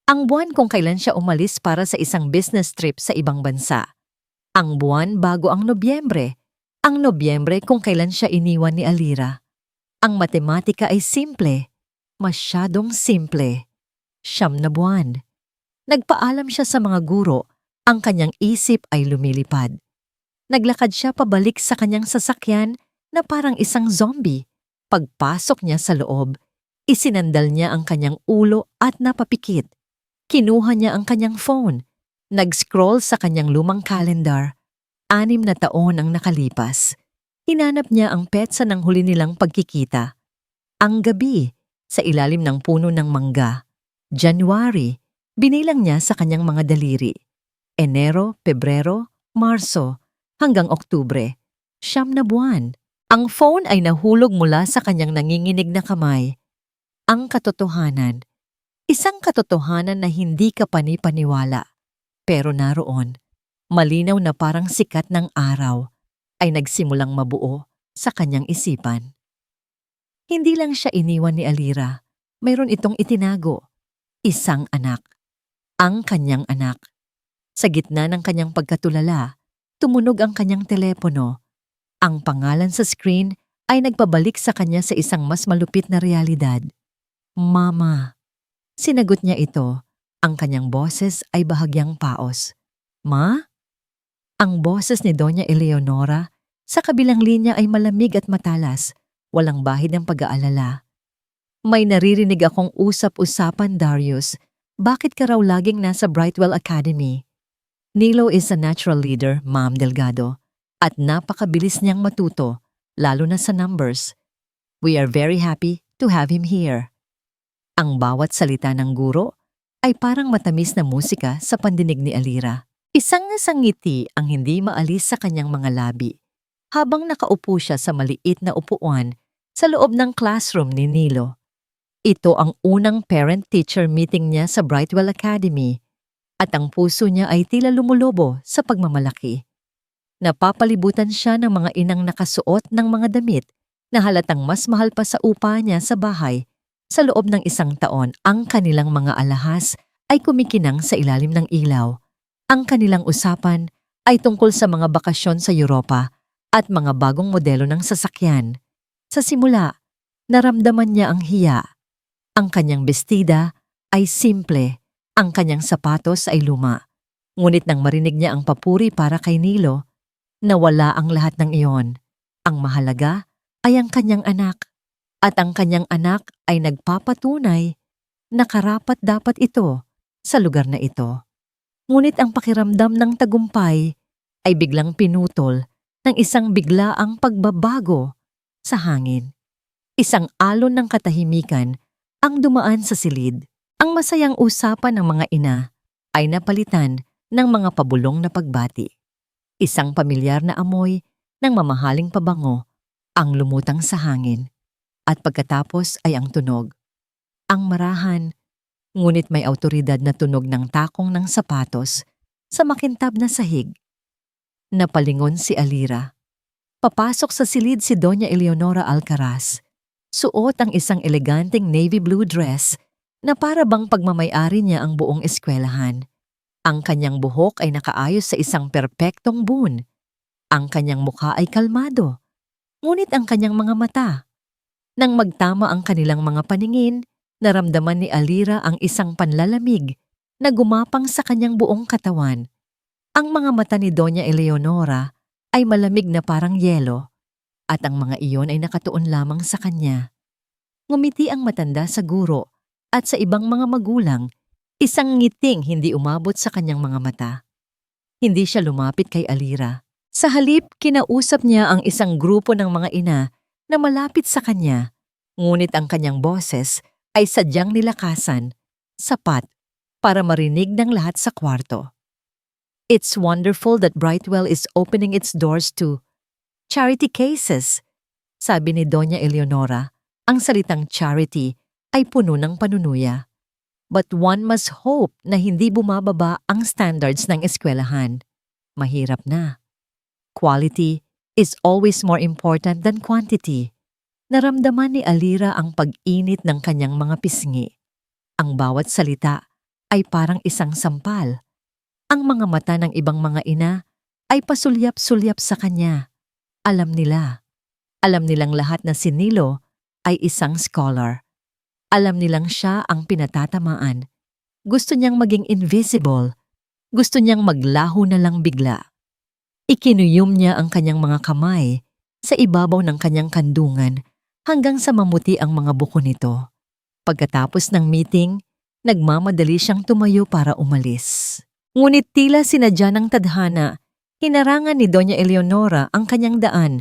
ang buwan kung kailan siya umalis para sa isang business trip sa ibang bansa. Ang buwan bago ang Nobyembre. Ang Nobyembre kung kailan siya iniwan ni Alira. Ang matematika ay simple. Masyadong simple. 9 na buwan. Nagpaalam siya sa mga guro. Ang kanyang isip ay lumilipad. Naglakad siya pabalik sa kanyang sasakyan na parang isang zombie. Pagpasok niya sa loob, isinandal niya ang kanyang ulo at napapikit. Kinuha niya ang kanyang phone. Nag-scroll sa kanyang lumang calendar. 6 na taon ang nakalipas. Hinanap niya ang petsa ng huli nilang pagkikita. Ang gabi, sa ilalim ng puno ng mangga. January, binilang niya sa kanyang mga daliri. Enero, Pebrero, Marso, hanggang Oktubre. 9 na buwan. Ang phone ay nahulog mula sa kanyang nanginginig na kamay. Ang katotohanan. Isang katotohanan na hindi ka panipaniwala. Pero naroon. Malinaw na parang sikat ng araw, ay nagsimulang mabuo sa kanyang isipan. Hindi lang siya iniwan ni Alira, mayroon itong itinago. Isang anak. Ang kanyang anak. Sa gitna ng kanyang pagkatulala, tumunog ang kanyang telepono. Ang pangalan sa screen ay nagpabalik sa kanya sa isang mas malupit na realidad. "Mama." Sinagot niya ito. Ang kanyang boses ay bahagyang paos. "Ma?" Ang boses ni Doña Eleonora sa kabilang linya ay malamig at matalas, walang bahid ng pag-aalala. "May naririnig akong usap-usapan, Darius. Bakit ka raw laging nasa Brightwell Academy?" "Nilo is a natural leader, Ma'am Delgado, at napakabilis niyang matuto, lalo na sa numbers. We are very happy to have him here." Ang bawat salita ng guro ay parang matamis na musika sa pandinig ni Alira. Isang ngiti ang hindi maalis sa kanyang mga labi habang nakaupo siya sa maliit na upuan sa loob ng classroom ni Nilo. Ito ang unang parent-teacher meeting niya sa Brightwell Academy at ang puso niya ay tila lumulobo sa pagmamalaki. Napapalibutan siya ng mga inang nakasuot ng mga damit na halatang mas mahal pa sa upa niya sa bahay. Sa loob ng 1 taon, ang kanilang mga alahas ay kumikinang sa ilalim ng ilaw. Ang kanilang usapan ay tungkol sa mga bakasyon sa Europa at mga bagong modelo ng sasakyan. Sa simula, naramdaman niya ang hiya. Ang kanyang bestida ay simple, ang kanyang sapatos ay luma. Ngunit nang marinig niya ang papuri para kay Nilo, nawala ang lahat ng iyon. Ang mahalaga ay ang kanyang anak. At ang kanyang anak ay nagpapatunay na karapat dapat ito sa lugar na ito. Ngunit ang pakiramdam ng tagumpay ay biglang pinutol ng isang biglaang pagbabago sa hangin. Isang alon ng katahimikan ang dumaan sa silid. Ang masayang usapan ng mga ina ay napalitan ng mga pabulong na pagbati. Isang pamilyar na amoy ng mamahaling pabango ang lumutang sa hangin. At pagkatapos ay ang tunog. Ang marahan, ngunit may awtoridad na tunog ng takong ng sapatos sa makintab na sahig. Napalingon si Alira. Papasok sa silid si Doña Eleonora Alcaraz. Suot ang isang eleganteng navy blue dress na para bang pagmamay-ari niya ang buong eskwelahan. Ang kanyang buhok ay nakaayos sa isang perpektong bun. Ang kanyang mukha ay kalmado, ngunit ang kanyang mga mata. Nang magtama ang kanilang mga paningin, naramdaman ni Alira ang isang panlalamig na gumapang sa kanyang buong katawan. Ang mga mata ni Doña Eleonora ay malamig na parang yelo at ang mga iyon ay nakatuon lamang sa kanya. Ngumiti ang matanda sa guro at sa ibang mga magulang, isang ngiting hindi umabot sa kanyang mga mata. Hindi siya lumapit kay Alira. Sa halip, kinausap niya ang isang grupo ng mga ina na malapit sa kanya, ngunit ang kanyang boses ay sadyang nilakasan, sapat para marinig ng lahat sa kwarto. It's wonderful that Brightwell is opening its doors to charity cases, sabi ni Doña Eleonora. Ang salitang charity ay puno ng panunuya. But one must hope na hindi bumababa ang standards ng eskwelahan. Mahirap na. Quality is always more important than quantity. Naramdaman ni Alira ang pag-init ng kanyang mga pisngi. Ang bawat salita ay parang isang sampal. Ang mga mata ng ibang mga ina ay pasulyap-sulyap sa kanya. Alam nilang lahat na si Nilo ay isang scholar. Alam nilang siya ang pinatatamaan. Gusto niyang maging invisible. Gusto niyang maglaho na lang bigla. Ikinuyom niya ang kanyang mga kamay sa ibabaw ng kanyang kandungan hanggang sa mamuti ang mga buko nito. Pagkatapos ng meeting, nagmamadali siyang tumayo para umalis. Ngunit tila sinadya ng tadhana, hinarangan ni Doña Eleonora ang kanyang daan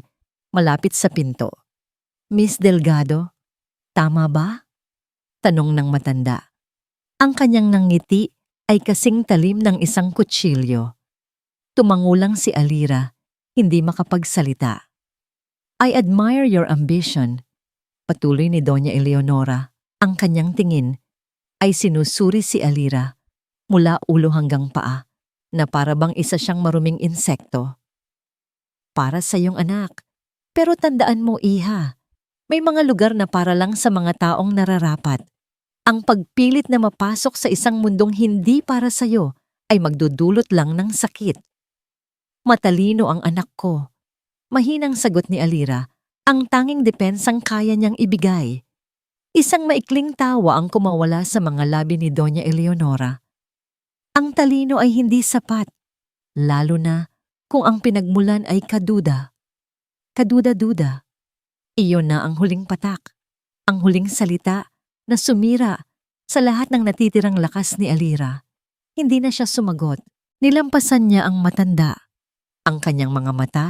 malapit sa pinto. Miss Delgado, tama ba? Tanong ng matanda. Ang kanyang nangiti ay kasing talim ng isang kutsilyo. Tumangulang si Alira, hindi makapagsalita. I admire your ambition. Patuloy ni Doña Eleonora. Ang kanyang tingin ay sinusuri si Alira mula ulo hanggang paa na para bang isa siyang maruming insekto. Para sa iyong anak. Pero tandaan mo, iha, may mga lugar na para lang sa mga taong nararapat. Ang pagpilit na mapasok sa isang mundong hindi para sa'yo ay magdudulot lang ng sakit. Matalino ang anak ko. Mahinang sagot ni Alira, ang tanging depensang kaya niyang ibigay. Isang maikling tawa ang kumawala sa mga labi ni Doña Eleonora. Ang talino ay hindi sapat, lalo na kung ang pinagmulan ay kaduda. Kaduda-duda. Iyon na ang huling patak, ang huling salita na sumira sa lahat ng natitirang lakas ni Alira. Hindi na siya sumagot. Nilampasan niya ang matanda. Ang kanyang mga mata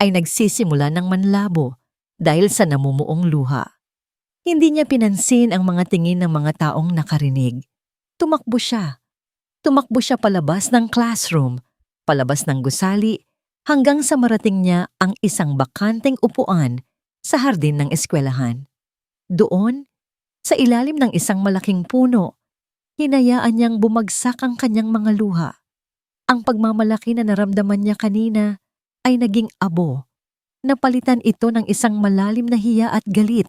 ay nagsisimula ng manlabo dahil sa namumuong luha. Hindi niya pinansin ang mga tingin ng mga taong nakarinig. Tumakbo siya. Tumakbo siya palabas ng classroom, palabas ng gusali, hanggang sa marating niya ang isang bakanteng upuan sa hardin ng eskwelahan. Doon, sa ilalim ng isang malaking puno, hinayaan niyang bumagsak ang kanyang mga luha. Ang pagmamalaki na naramdaman niya kanina ay naging abo. Napalitan ito ng isang malalim na hiya at galit.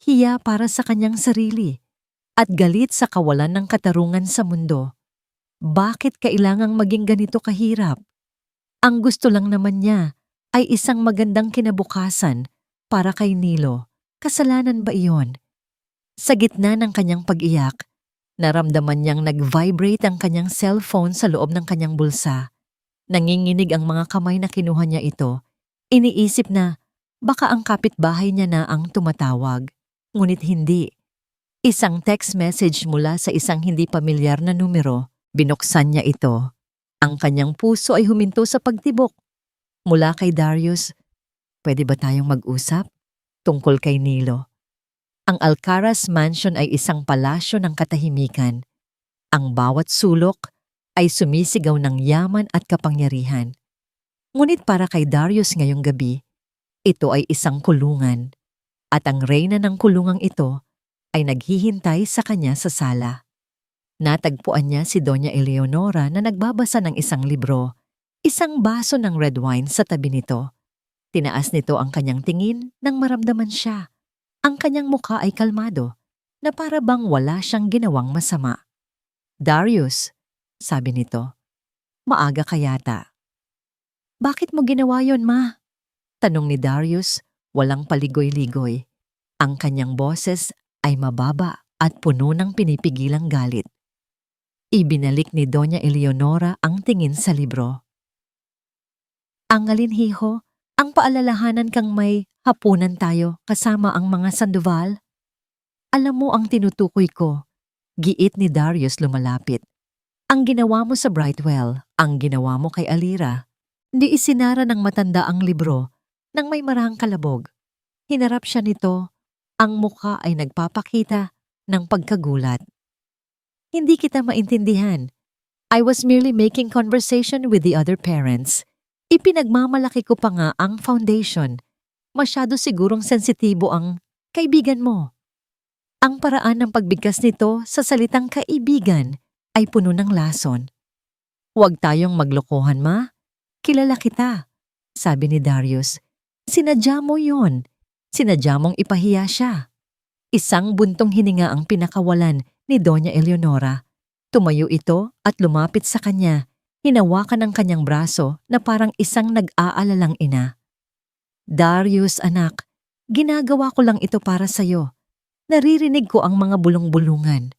Hiya para sa kanyang sarili at galit sa kawalan ng katarungan sa mundo. Bakit kailangang maging ganito kahirap? Ang gusto lang naman niya ay isang magandang kinabukasan para kay Nilo. Kasalanan ba iyon? Sa gitna ng kanyang pag-iyak, naramdaman niyang nag-vibrate ang kanyang cellphone sa loob ng kanyang bulsa. Nanginginig ang mga kamay na kinuha niya ito. Iniisip na baka ang kapitbahay niya na ang tumatawag. Ngunit hindi. Isang text message mula sa isang hindi pamilyar na numero. Binuksan niya ito. Ang kanyang puso ay huminto sa pagtibok. Mula kay Darius, "Pwede ba tayong mag-usap?" Tungkol kay Nilo. Ang Alcaraz Mansion ay isang palasyo ng katahimikan. Ang bawat sulok ay sumisigaw ng yaman at kapangyarihan. Ngunit para kay Darius ngayong gabi, ito ay isang kulungan. At ang reyna ng kulungang ito ay naghihintay sa kanya sa sala. Natagpuan niya si Doña Eleonora na nagbabasa ng isang libro, isang baso ng red wine sa tabi nito. Tinaas nito ang kanyang tingin nang maramdaman siya. Ang kanyang mukha ay kalmado, na para bang wala siyang ginawang masama. "Darius," sabi nito, "maaga ka yata." "Bakit mo ginawa yon, Ma?" Tanong ni Darius, walang paligoy-ligoy. Ang kanyang boses ay mababa at puno ng pinipigilang galit. Ibinalik ni Doña Eleonora ang tingin sa libro. "Ang alinhiho, ang paalalahanan kang may hapunan tayo kasama ang mga Sandoval? Alam mo ang tinutukoy ko," giit ni Darius lumalapit. "Ang ginawa mo sa Brightwell, ang ginawa mo kay Alira." Di isinara ng matanda ang libro nang may marahang kalabog. Hinarap siya nito, ang mukha ay nagpapakita ng pagkagulat. "Hindi kita maintindihan. I was merely making conversation with the other parents. Ipinagmamalaki ko pa nga ang foundation. Masyado sigurong sensitibo ang kaibigan mo." Ang paraan ng pagbigkas nito sa salitang kaibigan ay puno ng lason. "Huwag tayong maglokohan, Ma. Kilala kita," sabi ni Darius. "Sinadya mo yon. Sinadya mong ipahiya siya." Isang buntong hininga ang pinakawalan ni Doña Eleonora. Tumayo ito at lumapit sa kanya. Hinawakan ang kanyang braso na parang isang nag-aalalang ina. "Darius, anak, ginagawa ko lang ito para sa'yo. Naririnig ko ang mga bulong-bulungan.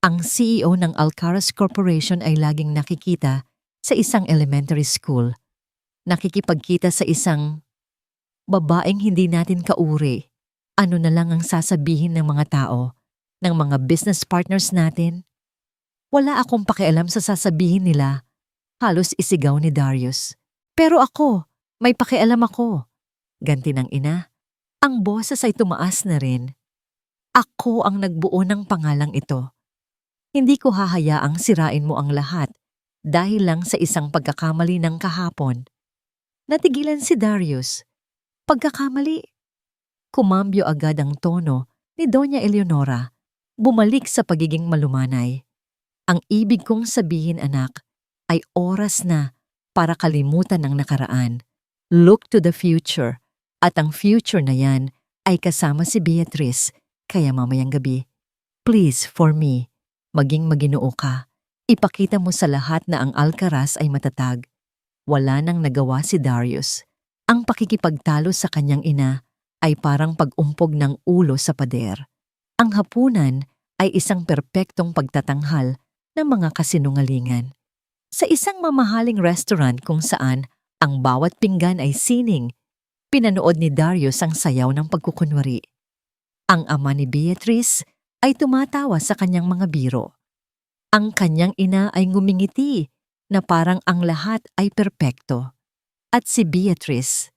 Ang CEO ng Alcaraz Corporation ay laging nakikita sa isang elementary school. Nakikipagkita sa isang babaeng hindi natin kauri. Ano na lang ang sasabihin ng mga tao, ng mga business partners natin? Wala akong pakialam sa sasabihin nila," halos isigaw ni Darius. "Pero ako, may pakialam ako." Ganti ng ina. Ang boses ay tumaas na rin. "Ako ang nagbuo ng pangalang ito. Hindi ko hahayaang sirain mo ang lahat dahil lang sa isang pagkakamali ng kahapon." Natigilan si Darius. "Pagkakamali?" Kumambyo agad ang tono ni Doña Eleonora. Bumalik sa pagiging malumanay. "Ang ibig kong sabihin, anak, ay oras na para kalimutan ang nakaraan. Look to the future. At ang future na yan ay kasama si Beatrice. Kaya mamayang gabi, please for me, maging maginoo ka. Ipakita mo sa lahat na ang Alcaraz ay matatag." Wala nang nagawa si Darius. Ang pakikipagtalo sa kanyang ina ay parang pag-umpog ng ulo sa pader. Ang hapunan ay isang perpektong pagtatanghal ng mga kasinungalingan. Sa isang mamahaling restaurant kung saan ang bawat pinggan ay sining, pinanood ni Darius ang sayaw ng pagkukunwari. Ang ama ni Beatrice ay tumatawa sa kanyang mga biro. Ang kanyang ina ay ngumingiti na parang ang lahat ay perpekto. At si Beatrice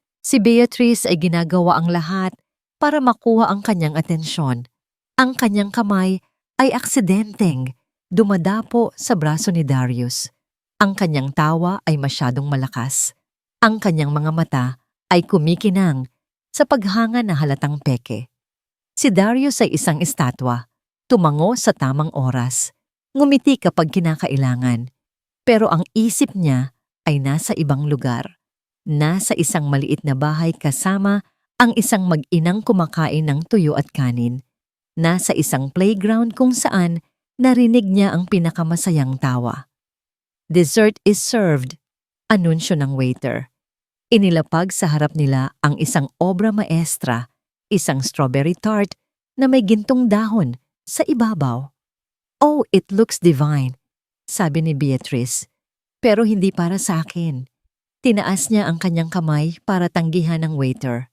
ay ginagawa ang lahat para makuha ang kanyang atensyon. Ang kanyang kamay ay aksidenteng dumadapo sa braso ni Darius. Ang kanyang tawa ay masyadong malakas. Ang kanyang mga mata ay kumikinang sa paghanga na halatang peke. Si Darius ay isang estatwa, tumango sa tamang oras, ngumiti kapag kinakailangan. Pero ang isip niya ay nasa ibang lugar. Nasa isang maliit na bahay kasama ang isang mag-inang kumakain ng tuyo at kanin. Nasa isang playground kung saan narinig niya ang pinakamasayang tawa. Dessert is served, anunsyo ng waiter. Inilapag sa harap nila ang isang obra maestra, isang strawberry tart na may gintong dahon sa ibabaw. "Oh, it looks divine," sabi ni Beatrice. "Pero hindi para sa akin." Tinaas niya ang kanyang kamay para tanggihan ng waiter.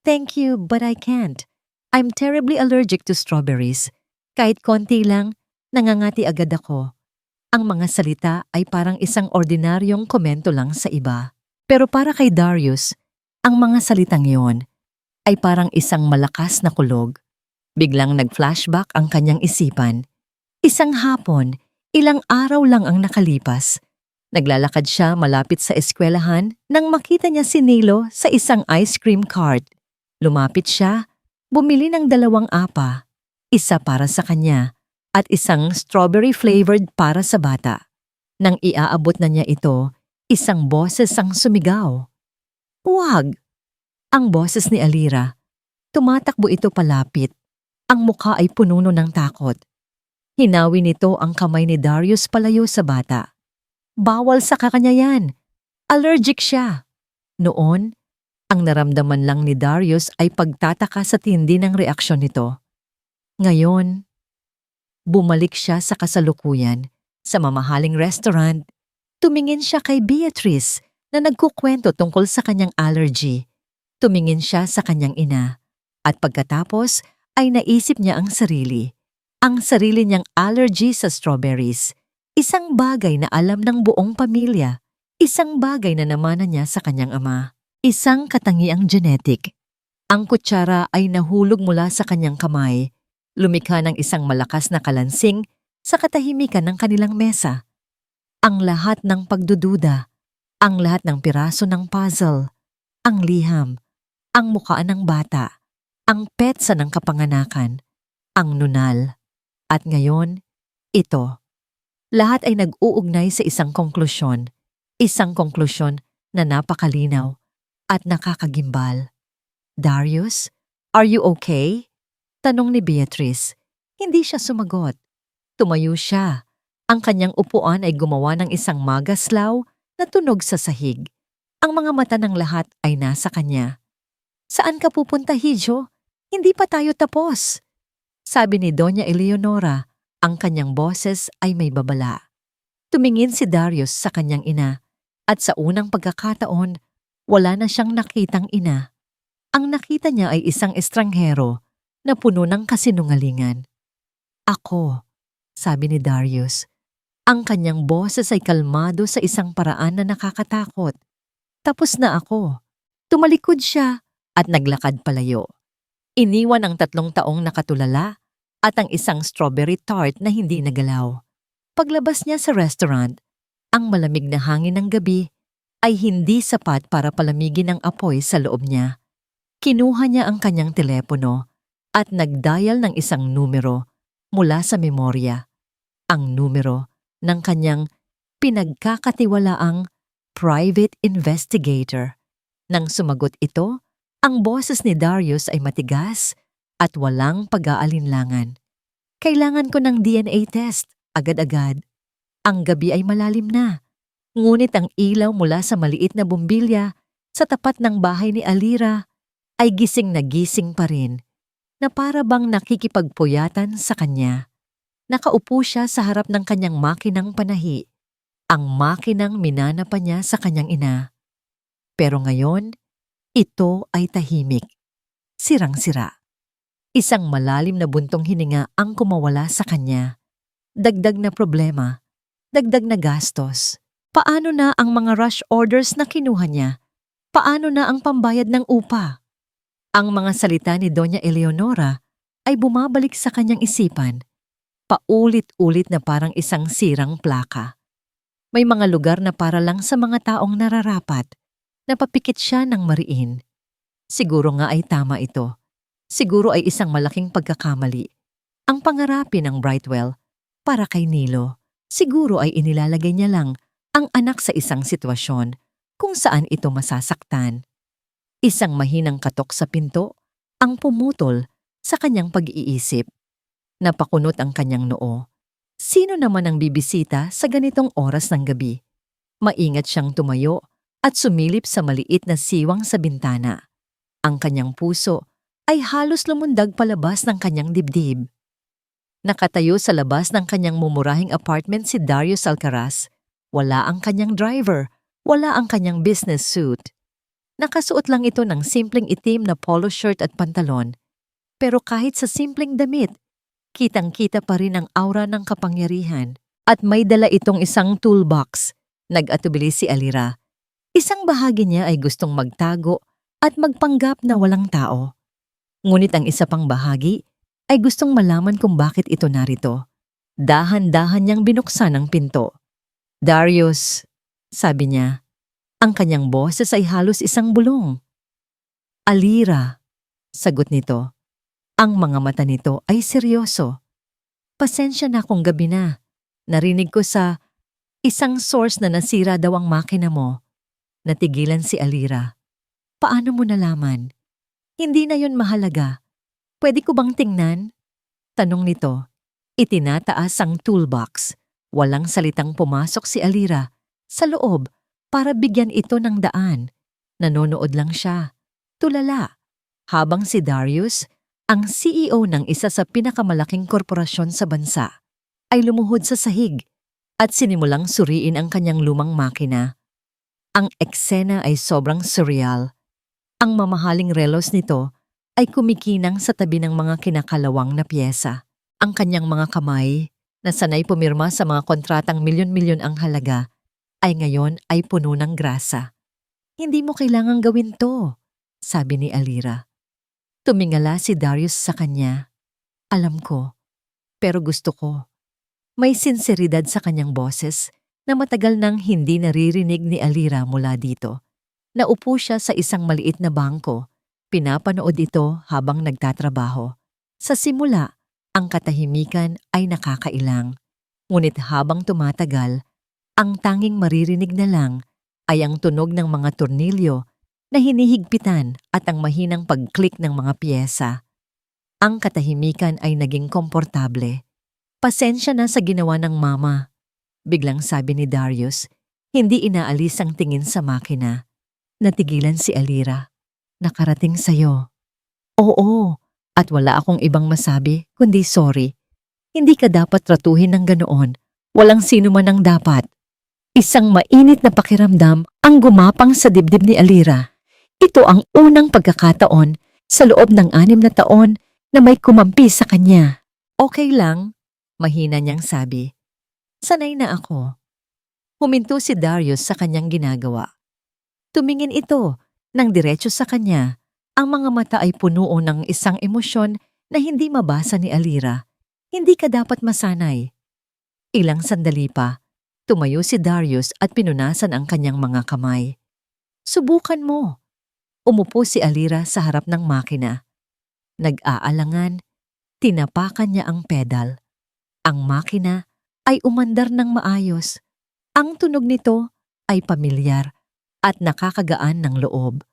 "Thank you, but I can't. I'm terribly allergic to strawberries. Kahit konti lang, nangangati agad ako." Ang mga salita ay parang isang ordinaryong komento lang sa iba. Pero para kay Darius, ang mga salitang iyon ay parang isang malakas na kulog. Biglang nag-flashback ang kanyang isipan. Isang hapon, ilang araw lang ang nakalipas. Naglalakad siya malapit sa eskwelahan nang makita niya si Nilo sa isang ice cream cart. Lumapit siya, bumili ng 2 apa, isa para sa kanya at isang strawberry-flavored para sa bata. Nang iaabot na niya ito, isang boses ang sumigaw. "Huwag!" Ang boses ni Alira. Tumatakbo ito palapit. Ang mukha ay puno ng takot. Hinawi nito ang kamay ni Darius palayo sa bata. "Bawal sa kanya yan. Allergic siya." Noon, ang naramdaman lang ni Darius ay pagtataka sa tindi ng reaksyon nito. Ngayon, bumalik siya sa kasalukuyan, sa mamahaling restaurant. Tumingin siya kay Beatrice na nagkukwento tungkol sa kanyang allergy. Tumingin siya sa kanyang ina. At pagkatapos ay naisip niya ang sarili. Ang sarili niyang allergy sa strawberries. Isang bagay na alam ng buong pamilya. Isang bagay na namanan niya sa kanyang ama. Isang katangiang genetic. Ang kutsara ay nahulog mula sa kanyang kamay. Lumikha ng isang malakas na kalansing sa katahimikan ng kanilang mesa. Ang lahat ng pagdududa, ang lahat ng piraso ng puzzle, ang liham, ang mukhaan ng bata, ang petsa ng kapanganakan, ang nunal. At ngayon, ito. Lahat ay nag-uugnay sa isang konklusyon na napakalinaw at nakakagimbal. "Darius, are you okay?" Tanong ni Beatrice. Hindi siya sumagot. Tumayo siya. Ang kanyang upuan ay gumawa ng isang magaslaw na tunog sa sahig. Ang mga mata ng lahat ay nasa kanya. "Saan ka pupunta, Hijo? Hindi pa tayo tapos." Sabi ni Doña Eleonora, ang kanyang boses ay may babala. Tumingin si Darius sa kanyang ina at sa unang pagkakataon, wala na siyang nakitang ina. Ang nakita niya ay isang estranghero na puno ng kasinungalingan. "Ako," sabi ni Darius. Ang kanyang boses ay kalmado sa isang paraan na nakakatakot. "Tapos na ako." Tumalikod siya at naglakad palayo. Iniwan ang 3 taong nakatulala at ang isang strawberry tart na hindi nagalaw. Paglabas niya sa restaurant, ang malamig na hangin ng gabi ay hindi sapat para palamigin ang apoy sa loob niya. Kinuha niya ang kanyang telepono at nag-dial ng isang numero mula sa memorya. Ang numero ng kanyang pinagkakatiwalaang private investigator. Nang sumagot ito, ang boses ni Darius ay matigas at walang pag-aalinlangan. "Kailangan ko ng DNA test, agad-agad." Ang gabi ay malalim na, ngunit ang ilaw mula sa maliit na bumbilya sa tapat ng bahay ni Alira ay gising na gising pa rin, na para bang nakikipagpuyatan sa kanya. Nakaupo siya sa harap ng kanyang makinang panahi, ang makinang minana pa niya sa kanyang ina. Pero ngayon, ito ay tahimik, sirang-sira. Isang malalim na buntong hininga ang kumawala sa kanya. Dagdag na problema, dagdag na gastos. Paano na ang mga rush orders na kinuha niya? Paano na ang pambayad ng upa? Ang mga salita ni Doña Eleonora ay bumabalik sa kanyang isipan. paulit-ulit na parang isang sirang plaka. May mga lugar na para lang sa mga taong nararapat. Napapikit siya ng mariin. Siguro nga ay tama ito. Siguro ay isang malaking pagkakamali. Ang pangarapin ng Brightwell para kay Nilo, siguro ay inilalagay niya lang ang anak sa isang sitwasyon kung saan ito masasaktan. Isang mahinang katok sa pinto ang pumutol sa kanyang pag-iisip. Napakunot ang kanyang noo. Sino naman ang bibisita sa ganitong oras ng gabi? Maingat siyang tumayo at sumilip sa maliit na siwang sa bintana. Ang kanyang puso ay halos lumundag palabas ng kanyang dibdib. Nakatayo sa labas ng kanyang mumurahing apartment si Darius Alcaraz. Wala ang kanyang driver, wala ang kanyang business suit. Nakasuot lang ito ng simpleng itim na polo shirt at pantalon. Pero kahit sa simpleng damit, kitang-kita pa rin ang aura ng kapangyarihan. At may dala itong isang toolbox. Nag-atubili si Alira. Isang bahagi niya ay gustong magtago at magpanggap na walang tao. Ngunit ang isa pang bahagi ay gustong malaman kung bakit ito narito. Dahan-dahan niyang binuksan ang pinto. Darius, sabi niya. Ang kanyang boses ay halos isang bulong. Alira, sagot nito. Ang mga mata nito ay seryoso. Pasensya na kung gabi na. Narinig ko sa isang source na nasira daw ang makina mo. Natigilan si Alira. Paano mo nalaman? Hindi na yun mahalaga. Pwede ko bang tingnan? Tanong nito. Itinataas ang toolbox. Walang salitang pumasok si Alira sa loob para bigyan ito ng daan. Nanonood lang siya. Tulala. Habang si Darius, ang CEO ng isa sa pinakamalaking korporasyon sa bansa, ay lumuhod sa sahig at sinimulang suriin ang kanyang lumang makina. Ang eksena ay sobrang surreal. Ang mamahaling relos nito ay kumikinang sa tabi ng mga kinakalawang na piyesa. Ang kanyang mga kamay, na sanay pumirma sa mga kontratang milyon-milyon ang halaga, ay ngayon ay puno ng grasa. Hindi mo kailangang gawin to, sabi ni Alira. Tumingala si Darius sa kanya. Alam ko, pero gusto ko. May sinseridad sa kanyang boses na matagal nang hindi naririnig ni Alira mula dito. Naupo siya sa isang maliit na bangko. Pinapanood ito habang nagtatrabaho. Sa simula, ang katahimikan ay nakakailang. Ngunit habang tumatagal, ang tanging maririnig na lang ay ang tunog ng mga tornilyo na hinihigpitan at ang mahinang pag-click ng mga piyesa. Ang katahimikan ay naging komportable. Pasensya na sa ginawa ng mama, biglang sabi ni Darius, hindi inaalis ang tingin sa makina. Natigilan si Alira. Nakarating sa'yo. Oo, at wala akong ibang masabi kundi sorry. Hindi ka dapat tratuhin ng ganoon. Walang sino man ang dapat. Isang mainit na pakiramdam ang gumapang sa dibdib ni Alira. Ito ang unang pagkakataon sa loob ng 6 na taon na may kumampi sa kanya. Okay lang, mahina niyang sabi. Sanay na ako. Huminto si Darius sa kanyang ginagawa. Tumingin ito ng diretso sa kanya. Ang mga mata ay puno ng isang emosyon na hindi mabasa ni Alira. Hindi ka dapat masanay. Ilang sandali pa, tumayo si Darius at pinunasan ang kanyang mga kamay. Subukan mo. Umupo si Alira sa harap ng makina. Nag-aalangan, tinapakan niya ang pedal. Ang makina ay umandar ng maayos. Ang tunog nito ay pamilyar at nakakagaan ng loob.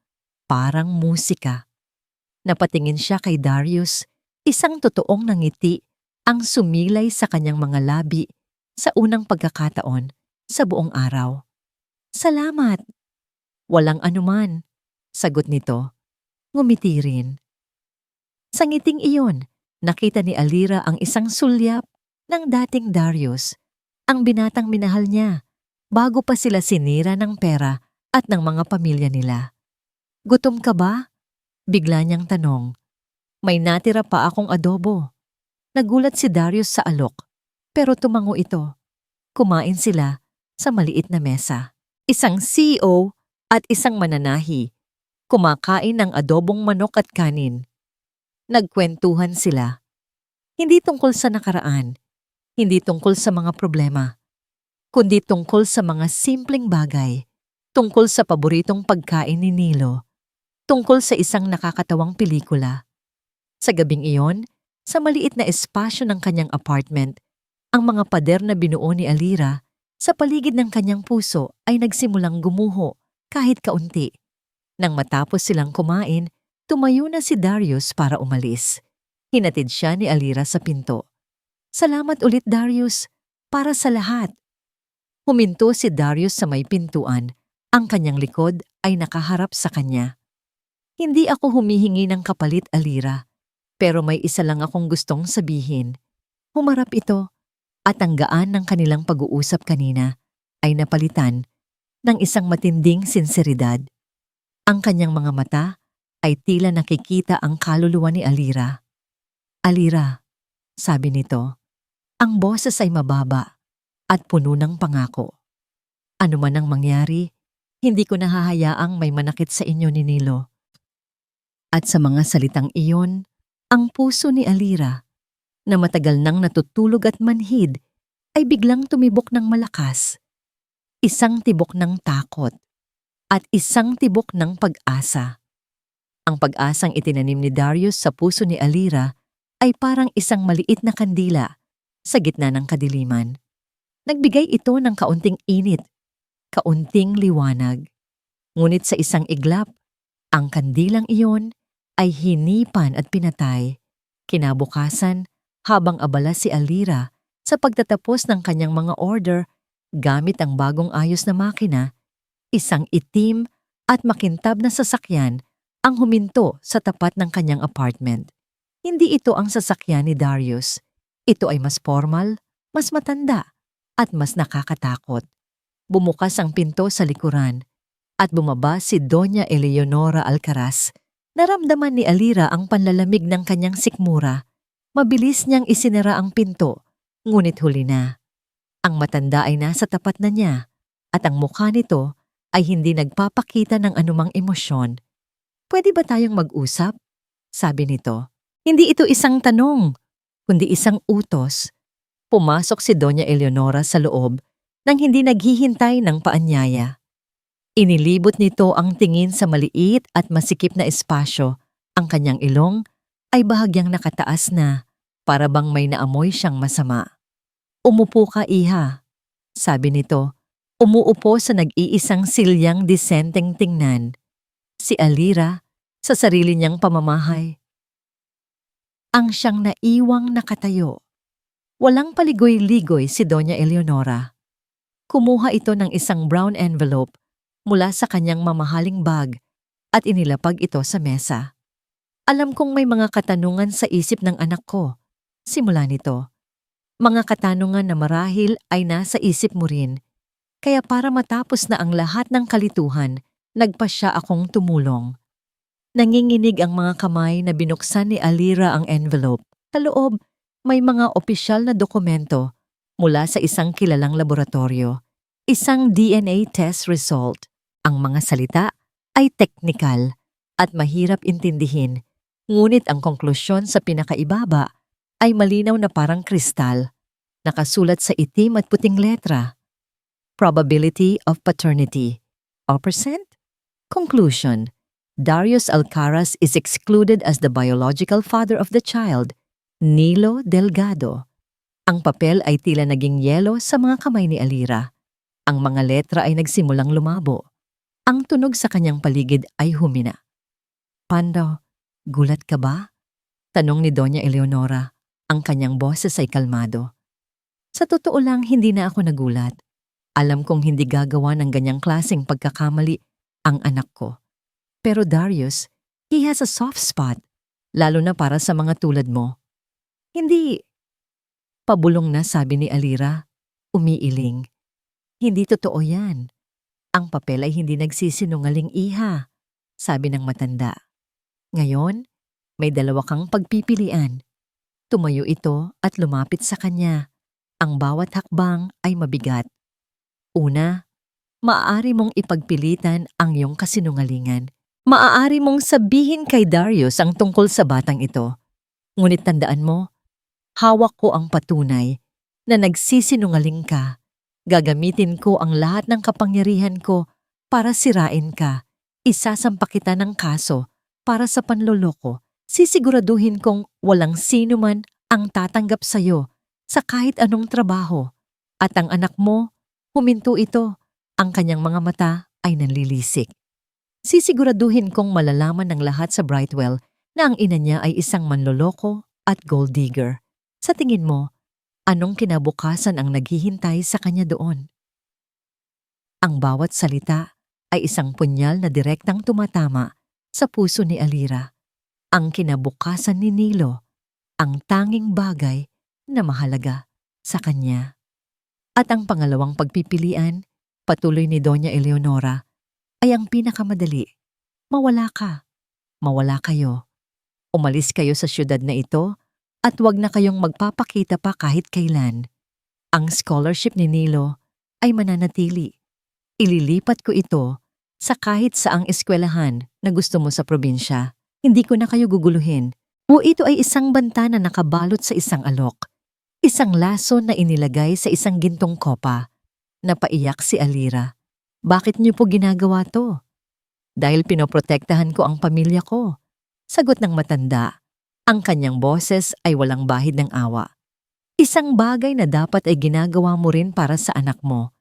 Parang musika. Napatingin siya kay Darius, isang totoong nangiti ang sumilay sa kanyang mga labi sa unang pagkakataon sa buong araw. Salamat. Walang anuman. Sagot nito. Ngumiti rin. Sa ngiting iyon, nakita ni Alira ang isang sulyap ng dating Darius, ang binatang minahal niya, bago pa sila sinira ng pera at ng mga pamilya nila. Gutom ka ba? Bigla niyang tanong. May natira pa akong adobo. Nagulat si Darius sa alok, pero tumango ito. Kumain sila sa maliit na mesa. Isang CEO at isang mananahi. Kumakain ng adobong manok at kanin. Nagkwentuhan sila. Hindi tungkol sa nakaraan, Hindi tungkol sa mga problema, kundi tungkol sa mga simpleng bagay, tungkol sa paboritong pagkain ni Nilo, tungkol sa isang nakakatawang pelikula. Sa gabing iyon, sa maliit na espasyo ng kanyang apartment, ang mga pader na binuo ni Alira sa paligid ng kanyang puso ay nagsimulang gumuho kahit kaunti. Nang matapos silang kumain, tumayo na si Darius para umalis. Hinatid siya ni Alira sa pinto. Salamat ulit, Darius, para sa lahat. Huminto si Darius sa may pintuan. Ang kanyang likod ay nakaharap sa kanya. Hindi ako humihingi ng kapalit, Alira, pero may isa lang akong gustong sabihin. Humarap ito, at ang gaan ng kanilang pag-uusap kanina ay napalitan ng isang matinding sinseridad. Ang kanyang mga mata ay tila nakikita ang kaluluwa ni Alira. Alira, sabi nito, ang boses ay mababa at puno ng pangako. Ano man ang mangyari, hindi ko nahahayaang may manakit sa inyo ni Nilo. At sa mga salitang iyon, ang puso ni Alira, na matagal nang natutulog at manhid, ay biglang tumibok ng malakas. Isang tibok ng takot at isang tibok ng pag-asa. Ang pag-asang itinanim ni Darius sa puso ni Alira ay parang isang maliit na kandila sa gitna ng kadiliman. Nagbigay ito ng kaunting init, kaunting liwanag. Ngunit sa isang iglap, ang kandilang iyon ay hinipan at pinatay. Kinabukasan, habang abala si Alira sa pagtatapos ng kanyang mga order gamit ang bagong ayos na makina, isang itim at makintab na sasakyan ang huminto sa tapat ng kanyang apartment. Hindi ito ang sasakyan ni Darius. Ito ay mas formal, mas matanda, at mas nakakatakot. Bumukas ang pinto sa likuran at bumaba si Doña Eleonora Alcaraz. Naramdaman ni Alira ang panlalamig ng kanyang sikmura. Mabilis niyang isinara ang pinto, ngunit huli na. Ang matanda ay nasa tapat na niya at ang mukha nito ay hindi nagpapakita ng anumang emosyon. Pwede ba tayong mag-usap? Sabi nito. Hindi ito isang tanong, kundi isang utos. Pumasok si Doña Eleonora sa loob nang hindi naghihintay ng paanyaya. Inilibot nito ang tingin sa maliit at masikip na espasyo. Ang kanyang ilong ay bahagyang nakataas na, para bang may naamoy siyang masama. Umupo ka, iha, sabi nito. Umuupo sa nag-iisang silyang disenteng tingnan. Si Alira, sa sarili niyang pamamahay. Ang siyang naiwang nakatayo. Walang paligoy-ligoy si Doña Eleonora. Kumuha ito ng isang brown envelope mula sa kanyang mamahaling bag at inilapag ito sa mesa. Alam kong may mga katanungan sa isip ng anak ko. Simula nito. Mga katanungan na marahil ay nasa isip mo rin. Kaya para matapos na ang lahat ng kalituhan, nagpasya akong tumulong. Nanginginig ang mga kamay na binuksan ni Alira ang envelope. Sa loob, may mga opisyal na dokumento mula sa isang kilalang laboratorio. Isang DNA test result. Ang mga salita ay teknikal at mahirap intindihin, ngunit ang konklusyon sa pinakaibaba ay malinaw na parang kristal. Nakasulat sa itim at puting letra. Probability of paternity. O percent? Conclusion. Darius Alcaraz is excluded as the biological father of the child, Nilo Delgado. Ang papel ay tila naging yelo sa mga kamay ni Alira. Ang mga letra ay nagsimulang lumabo. Ang tunog sa kanyang paligid ay humina. Pando, gulat ka ba? Tanong ni Doña Eleonora. Ang kanyang boses ay kalmado. Sa totoo lang, hindi na ako nagulat. Alam kong hindi gagawa ng ganyang klaseng pagkakamali ang anak ko. Pero Darius, he has a soft spot, lalo na para sa mga tulad mo. Hindi. Pabulong na, sabi ni Alira, umiiling. Hindi totoo yan. Ang papel ay hindi nagsisinungaling, iha, sabi ng matanda. Ngayon, may dalawa kang pagpipilian. Tumayo ito at lumapit sa kanya. Ang bawat hakbang ay mabigat. Una, maaari mong ipagpilitan ang iyong kasinungalingan. Maaari mong sabihin kay Darius ang tungkol sa batang ito. Ngunit tandaan mo, hawak ko ang patunay na nagsisinungaling ka. Gagamitin ko ang lahat ng kapangyarihan ko para sirain ka. Isasampa kita ng kaso para sa panloloko. Sisiguraduhin kong walang sino man ang tatanggap sa'yo sa kahit anong trabaho. At ang anak mo, huminto ito. Ang kanyang mga mata ay nanlilisik. Sisiguraduhin kong malalaman ng lahat sa Brightwell na ang ina niya ay isang manloloko at gold digger. Sa tingin mo, anong kinabukasan ang naghihintay sa kanya doon? Ang bawat salita ay isang punyal na direktang tumatama sa puso ni Alira. Ang kinabukasan ni Nilo, ang tanging bagay na mahalaga sa kanya. At ang pangalawang pagpipilian, patuloy ni Doña Eleonora, ay ang pinakamadali. Mawala ka. Mawala kayo. Umalis kayo sa syudad na ito at huwag na kayong magpapakita pa kahit kailan. Ang scholarship ni Nilo ay mananatili. Ililipat ko ito sa kahit saang eskwelahan na gusto mo sa probinsya. Hindi ko na kayo guguluhin. O ito ay isang banta na nakabalot sa isang alok. Isang laso na inilagay sa isang gintong kopa. Napaiyak si Alira. Bakit niyo po ginagawa to? Dahil pinoprotektahan ko ang pamilya ko. Sagot ng matanda. Ang kanyang boses ay walang bahid ng awa. Isang bagay na dapat ay ginagawa mo rin para sa anak mo.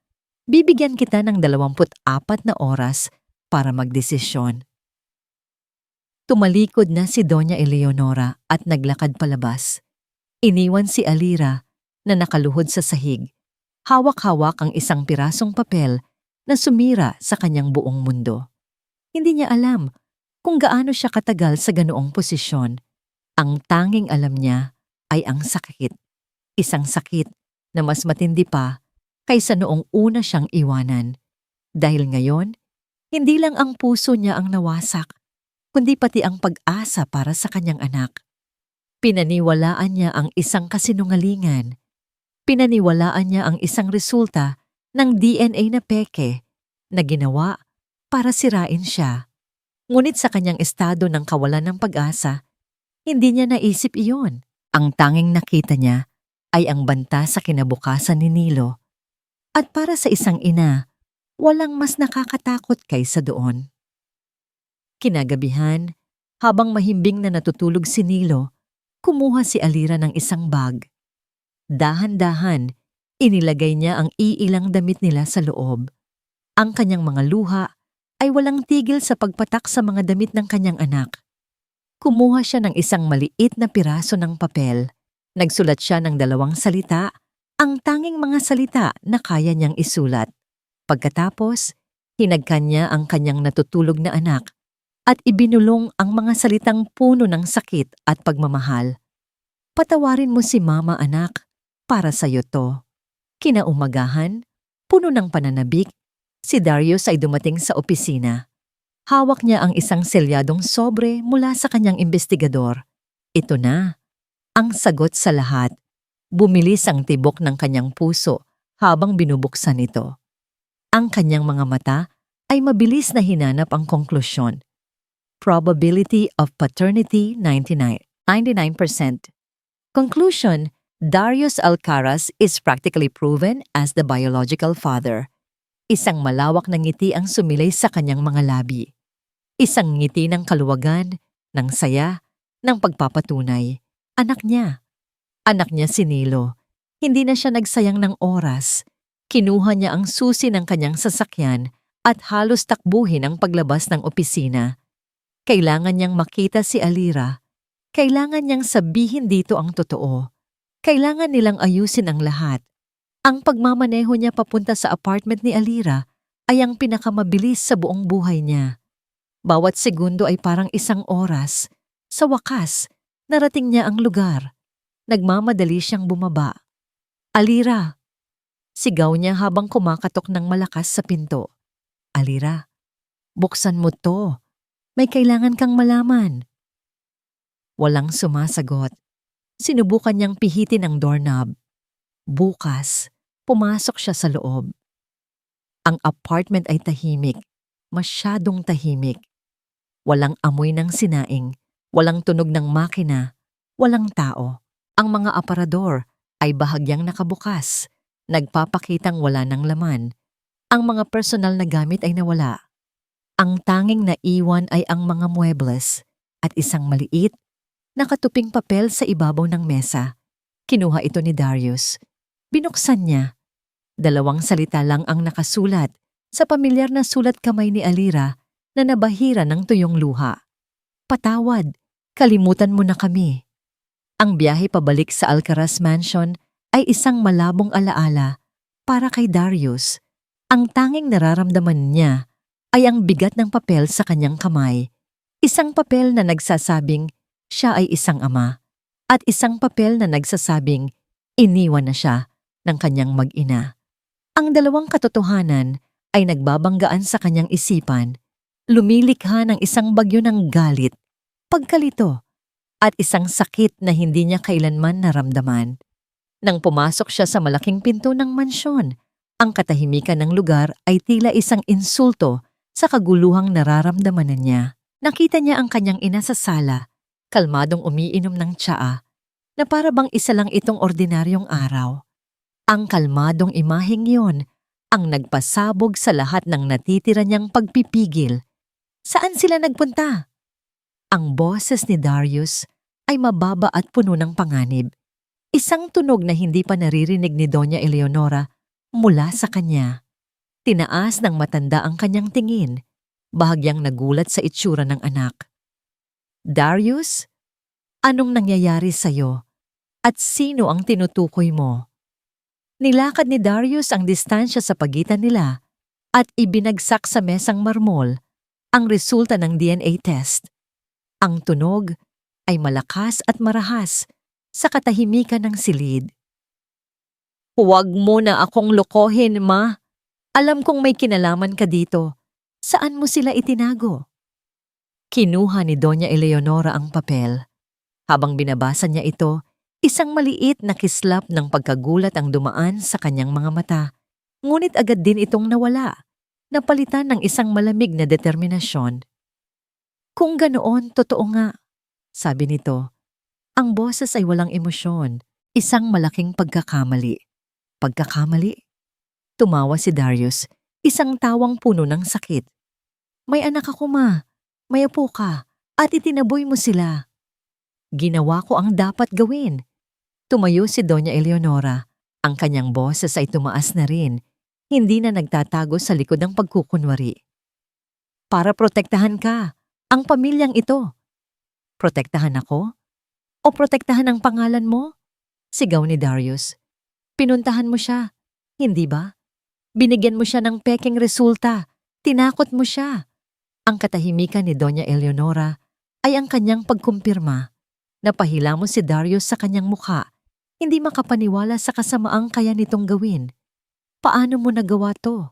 Bibigyan kita ng 24 na oras para magdesisyon. Tumalikod na si Doña Eleonora at naglakad palabas. Iniwan si Alira na nakaluhod sa sahig. Hawak-hawak ang isang pirasong papel na sumira sa kanyang buong mundo. Hindi niya alam kung gaano siya katagal sa ganoong posisyon. Ang tanging alam niya ay ang sakit. Isang sakit na mas matindi pa kaysa noong una siyang iwanan. Dahil ngayon, hindi lang ang puso niya ang nawasak, kundi pati ang pag-asa para sa kanyang anak. Pinaniwalaan niya ang isang kasinungalingan. Pinaniwalaan niya ang isang resulta ng DNA na peke na ginawa para sirain siya. Ngunit sa kanyang estado ng kawalan ng pag-asa, hindi niya naisip iyon. Ang tanging nakita niya ay ang banta sa kinabukasan ni Nilo. At para sa isang ina, walang mas nakakatakot kaysa doon. Kinagabihan, habang mahimbing na natutulog si Nilo, kumuha si Alira ng isang bag. Dahan-dahan, inilagay niya ang iilang damit nila sa loob. Ang kanyang mga luha ay walang tigil sa pagpatak sa mga damit ng kanyang anak. Kumuha siya ng isang maliit na piraso ng papel. Nagsulat siya ng 2 salita, ang tanging mga salita na kaya niyang isulat. Pagkatapos, hinagkan niya ang kanyang natutulog na anak at ibinulong ang mga salitang puno ng sakit at pagmamahal. Patawarin mo si mama, anak, para sa'yo to. Kinaumagahan, puno ng pananabik, si Darius ay dumating sa opisina. Hawak niya ang isang selyadong sobre mula sa kanyang investigador. Ito na, ang sagot sa lahat. Bumilis ang tibok ng kanyang puso habang binubuksan ito. Ang kanyang mga mata ay mabilis na hinanap ang konklusyon. Probability of paternity 99%. Conclusion, Darius Alcaraz is practically proven as the biological father. Isang malawak na ngiti ang sumilay sa kanyang mga labi. Isang ngiti ng kaluwagan, ng saya, ng pagpapatunay. Anak niya. Anak niya si Nilo. Hindi na siya nagsayang ng oras. Kinuha niya ang susi ng kanyang sasakyan at halos takbuhin ang paglabas ng opisina. Kailangan niyang makita si Alira. Kailangan niyang sabihin dito ang totoo. Kailangan nilang ayusin ang lahat. Ang pagmamaneho niya papunta sa apartment ni Alira ay ang pinakamabilis sa buong buhay niya. Bawat segundo ay parang isang oras. Sa wakas, narating niya ang lugar. Nagmamadali siyang bumaba. Alira! Sigaw niya habang kumakatok ng malakas sa pinto. Alira, buksan mo to. May kailangan kang malaman. Walang sumasagot. Sinubukan niyang pihitin ang doorknob. Bukas, pumasok siya sa loob. Ang apartment ay tahimik, masyadong tahimik. Walang amoy ng sinaing, walang tunog ng makina, walang tao. Ang mga aparador ay bahagyang nakabukas, nagpapakitang wala ng laman. Ang mga personal na gamit ay nawala. Ang tanging naiwan ay ang mga muebles at isang maliit, nakatuping papel sa ibabaw ng mesa. Kinuha ito ni Darius. Binuksan niya. 2 salita lang ang nakasulat sa pamilyar na sulat kamay ni Alira na nabahira ng tuyong luha. Patawad, kalimutan mo na kami. Ang biyahe pabalik sa Alcaraz Mansion ay isang malabong alaala para kay Darius. Ang tanging nararamdaman niya ay ang bigat ng papel sa kanyang kamay. Isang papel na nagsasabing siya ay isang ama at isang papel na nagsasabing iniwan na siya ng kanyang mag-ina. Ang 2 katotohanan ay nagbabanggaan sa kanyang isipan, lumilikha ng isang bagyo ng galit, pagkalito, at isang sakit na hindi niya kailanman naramdaman. Nang pumasok siya sa malaking pinto ng mansyon, ang katahimikan ng lugar ay tila isang insulto sa kaguluhang nararamdaman niya. Nakita niya ang kanyang ina sa sala, kalmadong umiinom ng tsaa, na para bang isa lang itong ordinaryong araw. Ang kalmadong imaheng yon ang nagpasabog sa lahat ng natitira niyang pagpipigil. Saan sila nagpunta? Ang boses ni Darius ay mababa at puno ng panganib. Isang tunog na hindi pa naririnig ni Doña Eleonora mula sa kanya. Tinaas ng matanda ang kanyang tingin, bahagyang nagulat sa itsura ng anak. Darius, anong nangyayari sa'yo? At sino ang tinutukoy mo? Nilakad ni Darius ang distansya sa pagitan nila at ibinagsak sa mesang marmol ang resulta ng DNA test. Ang tunog ay malakas at marahas sa katahimikan ng silid. Huwag mo na akong lokohin, Ma. Alam kong may kinalaman ka dito. Saan mo sila itinago? Kinuha ni Doña Eleonora ang papel. Habang binabasa niya ito, isang maliit na kislap ng pagkagulat ang dumaan sa kanyang mga mata. Ngunit agad din itong nawala, napalitan ng isang malamig na determinasyon. Kung ganoon, totoo nga, sabi nito. Ang boses ay walang emosyon, isang malaking pagkakamali. Pagkakamali? Tumawa si Darius, isang tawang puno ng sakit. May anak ako, Ma. May apo ka, at itinaboy mo sila. Ginawa ko ang dapat gawin. Tumayo si Doña Eleonora. Ang kanyang boses ay tumaas na rin, hindi na nagtatago sa likod ng pagkukunwari. Para protektahan ka, ang pamilyang ito. Protektahan ako? O protektahan ang pangalan mo? Sigaw ni Darius. Pinuntahan mo siya, hindi ba? Binigyan mo siya ng pekeng resulta, tinakot mo siya. Ang katahimikan ni Doña Eleonora ay ang kanyang pagkumpirma. Napahila mo si Darius sa kanyang mukha, hindi makapaniwala sa kasamaang kaya nitong gawin. Paano mo nagawa to?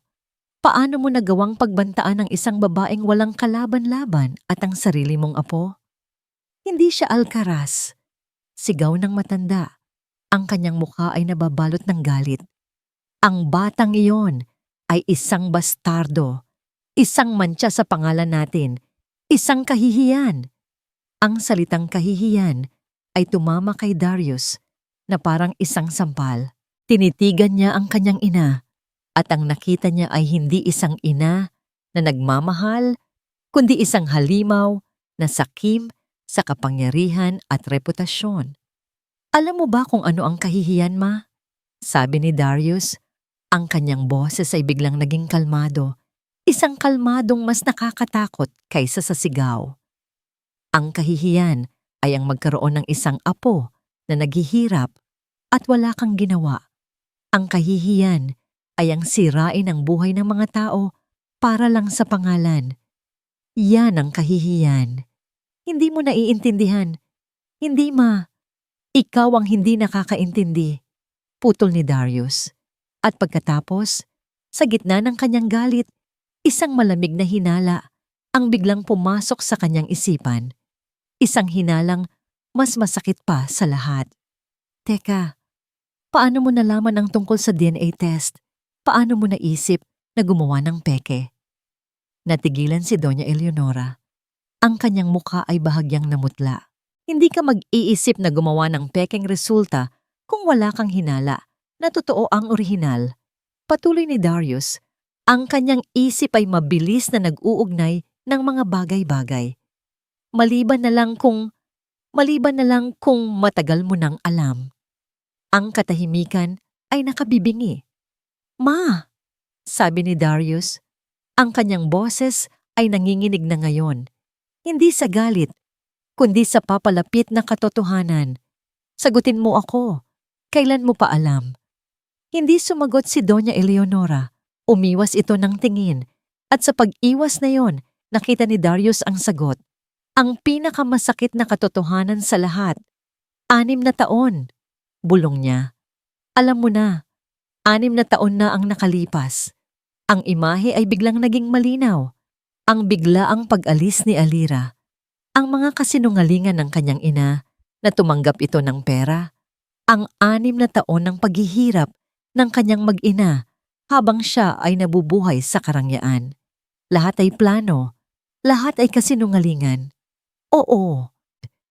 Paano mo nagawang pagbantaan ng isang babaeng walang kalaban-laban at ang sarili mong apo? Hindi siya Alcaraz. Sigaw ng matanda. Ang kanyang mukha ay nababalot ng galit. Ang batang iyon ay isang bastardo, isang mantsa sa pangalan natin, isang kahihiyan. Ang salitang kahihiyan ay tumama kay Darius na parang isang sampal. Tinitigan niya ang kanyang ina at ang nakita niya ay hindi isang ina na nagmamahal, kundi isang halimaw na sakim sa kapangyarihan at reputasyon. Alam mo ba kung ano ang kahihiyan, Ma? Sabi ni Darius. Ang kanyang boses ay biglang naging kalmado, isang kalmadong mas nakakatakot kaysa sa sigaw. Ang kahihiyan ay ang magkaroon ng isang apo na naghihirap at wala kang ginawa. Ang kahihiyan ay ang sirain ang buhay ng mga tao para lang sa pangalan. Yan ang kahihiyan. Hindi mo naiintindihan. Hindi, Ma. Ikaw ang hindi nakakaintindi. Putol ni Darius. At pagkatapos, sa gitna ng kanyang galit, isang malamig na hinala ang biglang pumasok sa kanyang isipan. Isang hinalang mas masakit pa sa lahat. Teka, paano mo nalaman ang tungkol sa DNA test? Paano mo naisip na gumawa ng peke? Natigilan si Doña Eleonora. Ang kanyang mukha ay bahagyang namutla. Hindi ka mag-iisip na gumawa ng pekeng resulta Kung wala kang hinala na totoo ang orihinal, patuloy ni Darius, ang kanyang isip ay mabilis na nag-uugnay ng mga bagay-bagay. Maliban na lang kung matagal mo nang alam. Ang katahimikan ay nakabibingi. Ma, sabi ni Darius, ang kanyang boses ay nanginginig na ngayon. Hindi sa galit, kundi sa papalapit na katotohanan. Sagutin mo ako. Kailan mo pa alam? Hindi sumagot si Doña Eleonora. Umiwas ito ng tingin. At sa pag-iwas na yon, nakita ni Darius ang sagot. Ang pinakamasakit na katotohanan sa lahat. 6 na taon. Bulong niya. Alam mo na, 6 na taon na ang nakalipas. Ang imahe ay biglang naging malinaw. Ang biglaang pag-alis ni Alira. Ang mga kasinungalingan ng kanyang ina na tumanggap ito ng pera. Ang 6 na taon ng paghihirap ng kanyang mag-ina habang siya ay nabubuhay sa karangyaan. Lahat ay plano. Lahat ay kasinungalingan. Oo.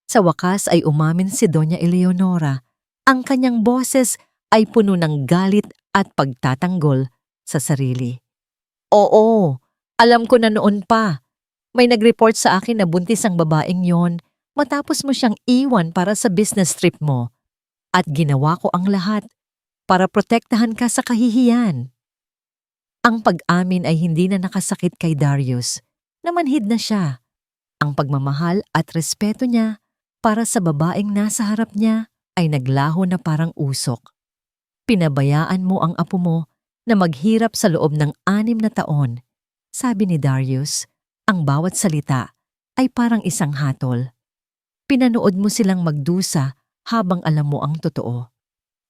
Sa wakas ay umamin si Doña Eleonora. Ang kanyang boses ay puno ng galit at pagtatanggol sa sarili. Oo, alam ko na noon pa. May nag-report sa akin na buntis ang babaeng yon matapos mo siyang iwan para sa business trip mo. At ginawa ko ang lahat para protektahan ka sa kahihiyan. Ang pag-amin ay hindi na nakasakit kay Darius. Namanhid na siya. Ang pagmamahal at respeto niya para sa babaeng nasa harap niya ay naglaho na parang usok. Pinabayaan mo ang apo mo na maghirap sa loob ng 6 na taon. Sabi ni Darius, ang bawat salita ay parang isang hatol. Pinanood mo silang magdusa habang alam mo ang totoo.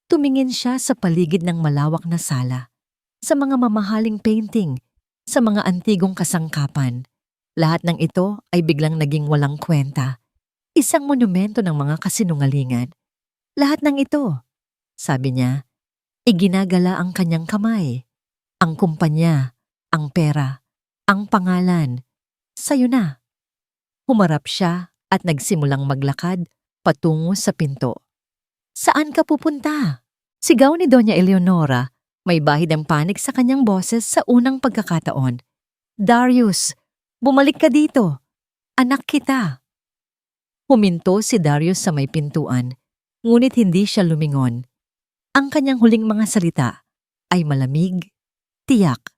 Tumingin siya sa paligid ng malawak na sala, sa mga mamahaling painting, sa mga antigong kasangkapan. Lahat ng ito ay biglang naging walang kwenta. Isang monumento ng mga kasinungalingan. Lahat ng ito, sabi niya, iginagala ang kanyang kamay. Ang kumpanya, ang pera, ang pangalan. Sa'yo na. Humarap siya at nagsimulang maglakad patungo sa pinto. Saan ka pupunta? Sigaw ni Doña Eleonora. May bahid ng panik sa kanyang boses sa unang pagkakataon. Darius, bumalik ka dito. Anak kita. Huminto si Darius sa may pintuan, ngunit hindi siya lumingon. Ang kanyang huling mga salita ay malamig, tiyak,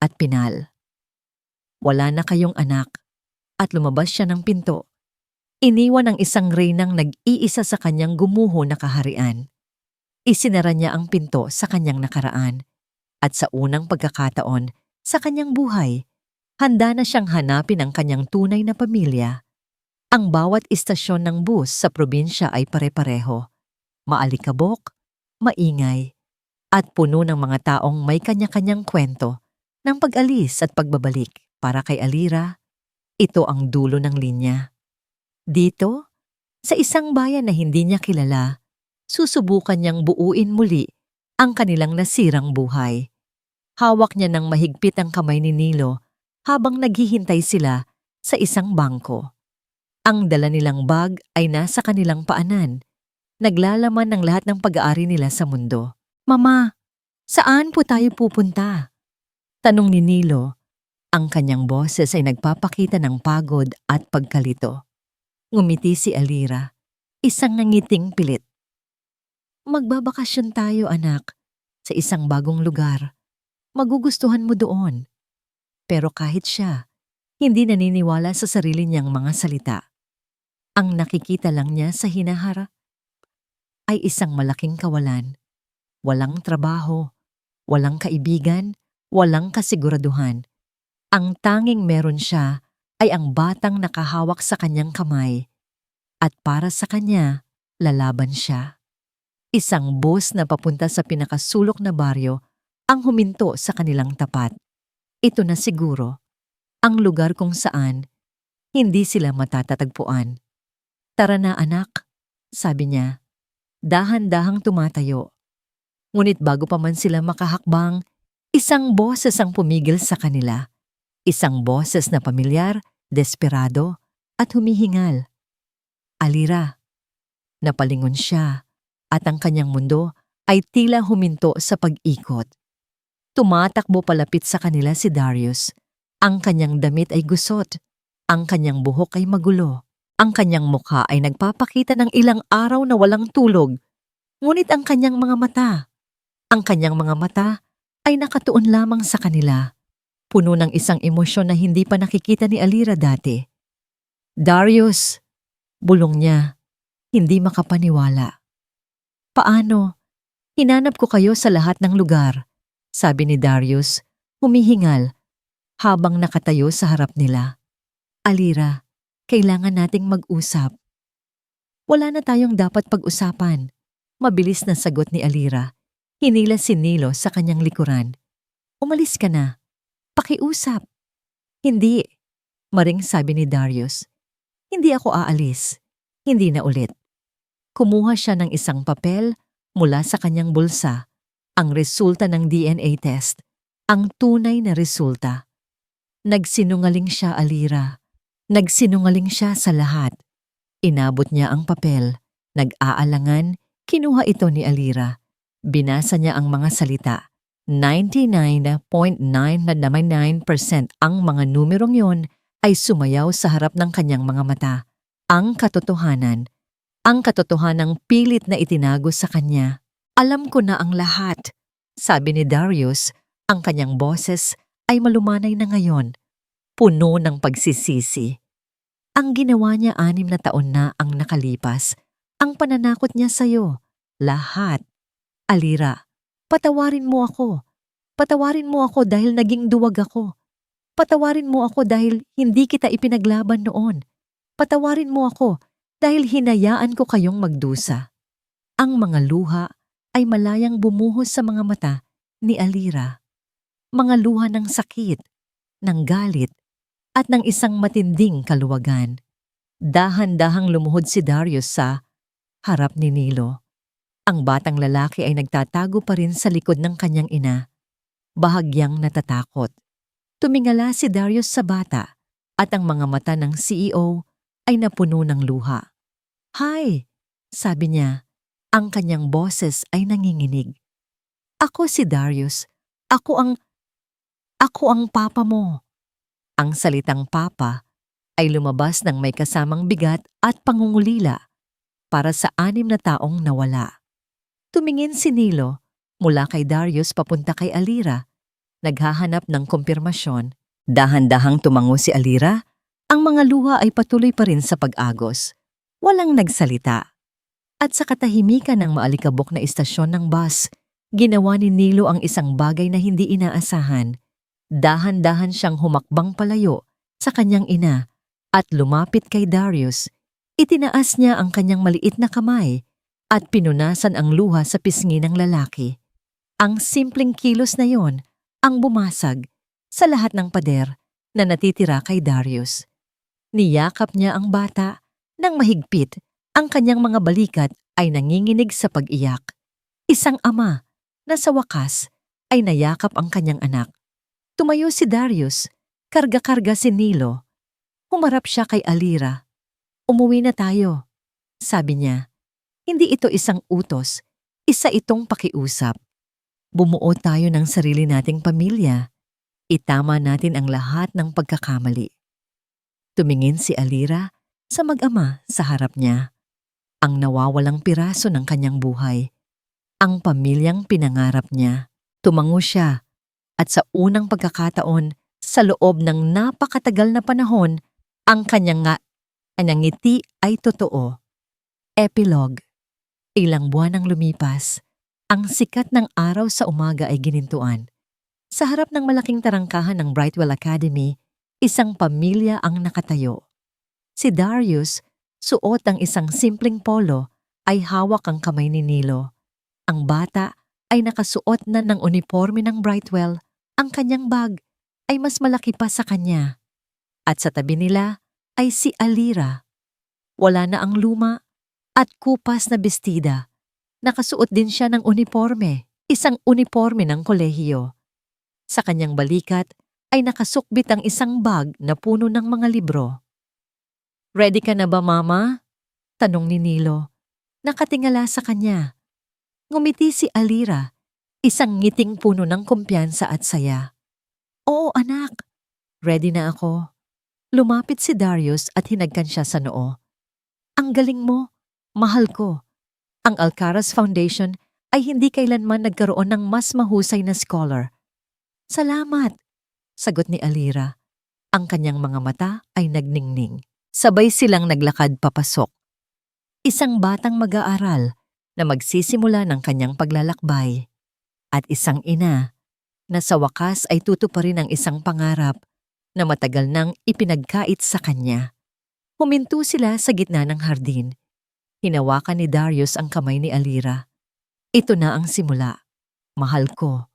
at pinal. Wala na kayong anak, at lumabas siya ng pinto. Iniwan ang isang reynang nag-iisa sa kanyang gumuho na kaharian. Isinara niya ang pinto sa kanyang nakaraan, at sa unang pagkakataon sa kanyang buhay, handa na siyang hanapin ang kanyang tunay na pamilya. Ang bawat istasyon ng bus sa probinsya ay pare-pareho. Maalikabok, maingay, at puno ng mga taong may kanya-kanyang kwento ng pag-alis at pagbabalik. Para kay Alira, ito ang dulo ng linya. Dito, sa isang bayan na hindi niya kilala, susubukan niyang buuin muli ang kanilang nasirang buhay. Hawak niya ng mahigpit ang kamay ni Nilo habang naghihintay sila sa isang bangko. Ang dala nilang bag ay nasa kanilang paanan, naglalaman ng lahat ng pag-aari nila sa mundo. Mama, saan po tayo pupunta? Tanong ni Nilo. Ang kanyang boses ay nagpapakita ng pagod at pagkalito. Ngumiti si Alira, isang nangiting pilit. Magbabakasyon tayo, anak, sa isang bagong lugar. Magugustuhan mo doon. Pero kahit siya, hindi naniniwala sa sarili niyang mga salita. Ang nakikita lang niya sa hinaharap ay isang malaking kawalan. Walang trabaho, walang kaibigan, walang kasiguraduhan. Ang tanging meron siya ay ang batang nakahawak sa kanyang kamay. At para sa kanya, lalaban siya. Isang bus na papunta sa pinakasulok na baryo ang huminto sa kanilang tapat. Ito na siguro ang lugar kung saan hindi sila matatatagpuan. Tara na anak, sabi niya. Dahan-dahang tumatayo. Ngunit bago pa man sila makahakbang, isang boses ang pumigil sa kanila. Isang boses na pamilyar, desperado, at humihingal. Alira. Napalingon siya at ang kanyang mundo ay tila huminto sa pag-ikot. Tumatakbo palapit sa kanila si Darius. Ang kanyang damit ay gusot, ang kanyang buhok ay magulo, ang kanyang mukha ay nagpapakita ng ilang araw na walang tulog. Ngunit ang kanyang mga mata ay nakatuon lamang sa kanila, puno ng isang emosyon na hindi pa nakikita ni Alira dati. Darius, bulong niya, hindi makapaniwala. Paano? Hinanap ko kayo sa lahat ng lugar, sabi ni Darius, humihingal, habang nakatayo sa harap nila. Alira, kailangan nating mag-usap. Wala na tayong dapat pag-usapan, mabilis na sagot ni Alira. Hinila si Nilo sa kanyang likuran. Umalis ka na. Pakiusap. Hindi, maring sabi ni Darius. Hindi ako aalis. Hindi na ulit. Kumuha siya ng isang papel mula sa kanyang bulsa. Ang resulta ng DNA test. Ang tunay na resulta. Nagsinungaling siya, Alira. Nagsinungaling siya sa lahat. Inabot niya ang papel. Nag-aalangan, kinuha ito ni Alira. Binasa niya ang mga salita. 99.999% ang mga numerong yon ay sumayaw sa harap ng kanyang mga mata. Ang katotohanang pilit na itinago sa kanya. Alam ko na ang lahat, sabi ni Darius. Ang kanyang boses ay malumanay na ngayon, puno ng pagsisisi. Ang ginawa niya 6 na taon na ang nakalipas. Ang pananakot niya sa'yo, lahat. Alira, patawarin mo ako. Patawarin mo ako dahil naging duwag ako. Patawarin mo ako dahil hindi kita ipinaglaban noon. Patawarin mo ako dahil hinayaan ko kayong magdusa. Ang mga luha ay malayang bumuhos sa mga mata ni Alira. Mga luha ng sakit, ng galit, at ng isang matinding kaluwagan. Dahan-dahang lumuhod si Darius sa harap ni Nilo. Ang batang lalaki ay nagtatago pa rin sa likod ng kanyang ina. Bahagyang natatakot. Tumingala si Darius sa bata at ang mga mata ng CEO ay napuno ng luha. Hi, sabi niya. Ang kanyang boses ay nanginginig. Ako si Darius. Ako ang papa mo. Ang salitang papa ay lumabas ng may kasamang bigat at pangungulila para sa 6 na taong nawala. Tumingin si Nilo mula kay Darius papunta kay Alira, naghahanap ng kumpirmasyon. Dahan-dahang tumango si Alira, ang mga luha ay patuloy pa rin sa pag-agos. Walang nagsalita. At sa katahimikan ng maalikabok na istasyon ng bus, ginawa ni Nilo ang isang bagay na hindi inaasahan. Dahan-dahan siyang humakbang palayo sa kanyang ina at lumapit kay Darius. Itinaas niya ang kanyang maliit na kamay at pinunasan ang luha sa pisngi ng lalaki. Ang simpleng kilos na yon ang bumasag sa lahat ng pader na natitira kay Darius. Niyakap niya ang bata nang mahigpit. Ang kanyang mga balikat ay nanginginig sa pag-iyak. Isang ama na sa wakas ay nayakap ang kanyang anak. Tumayo si Darius, karga-karga si Nilo. Humarap siya kay Alira. Umuwi na tayo, sabi niya. Hindi ito isang utos, isa itong pakiusap. Bumuo tayo ng sarili nating pamilya. Itama natin ang lahat ng pagkakamali. Tumingin si Alira sa mag-ama sa harap niya. Ang nawawalang piraso ng kanyang buhay. Ang pamilyang pinangarap niya. Tumango siya. At sa unang pagkakataon, sa loob ng napakatagal na panahon, ang kanyang ngiti ay totoo. Epilogue. Ilang buwan ang lumipas. Ang sikat ng araw sa umaga ay ginintuan. Sa harap ng malaking tarangkahan ng Brightwell Academy, isang pamilya ang nakatayo. Si Darius, suot ang isang simpleng polo, ay hawak ang kamay ni Nilo. Ang bata ay nakasuot na ng uniforme ng Brightwell. Ang kanyang bag ay mas malaki pa sa kanya. At sa tabi nila ay si Alira. Wala na ang luma at kupas na bestida. Nakasuot din siya ng uniforme, isang uniforme ng kolehiyo. Sa kanyang balikat ay nakasukbit ang isang bag na puno ng mga libro. Ready ka na ba, Mama? Tanong ni Nilo. Nakatingala sa kanya. Ngumiti si Alira, isang ngiting puno ng kumpiyansa at saya. Oo anak, ready na ako. Lumapit si Darius at hinagkan siya sa noo. Ang galing mo, mahal ko. Ang Alcaraz Foundation ay hindi kailanman nagkaroon ng mas mahusay na scholar. Salamat, sagot ni Alira. Ang kanyang mga mata ay nagningning. Sabay silang naglakad papasok. Isang batang mag-aaral na magsisimula ng kanyang paglalakbay. At isang ina na sa wakas ay tutuparin ang isang pangarap na matagal nang ipinagkait sa kanya. Huminto sila sa gitna ng hardin. Hinawakan ni Darius ang kamay ni Alira. Ito na ang simula. Mahal ko.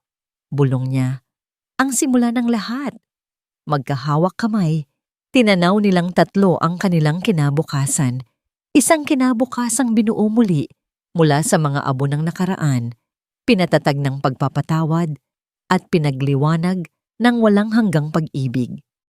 Bulong niya. Ang simula ng lahat. Magkahawak kamay, tinanaw nilang tatlo ang kanilang kinabukasan. Isang kinabukasang binuo muli mula sa mga abo ng nakaraan, pinatatag ng pagpapatawad at pinagliwanag ng walang hanggang pag-ibig.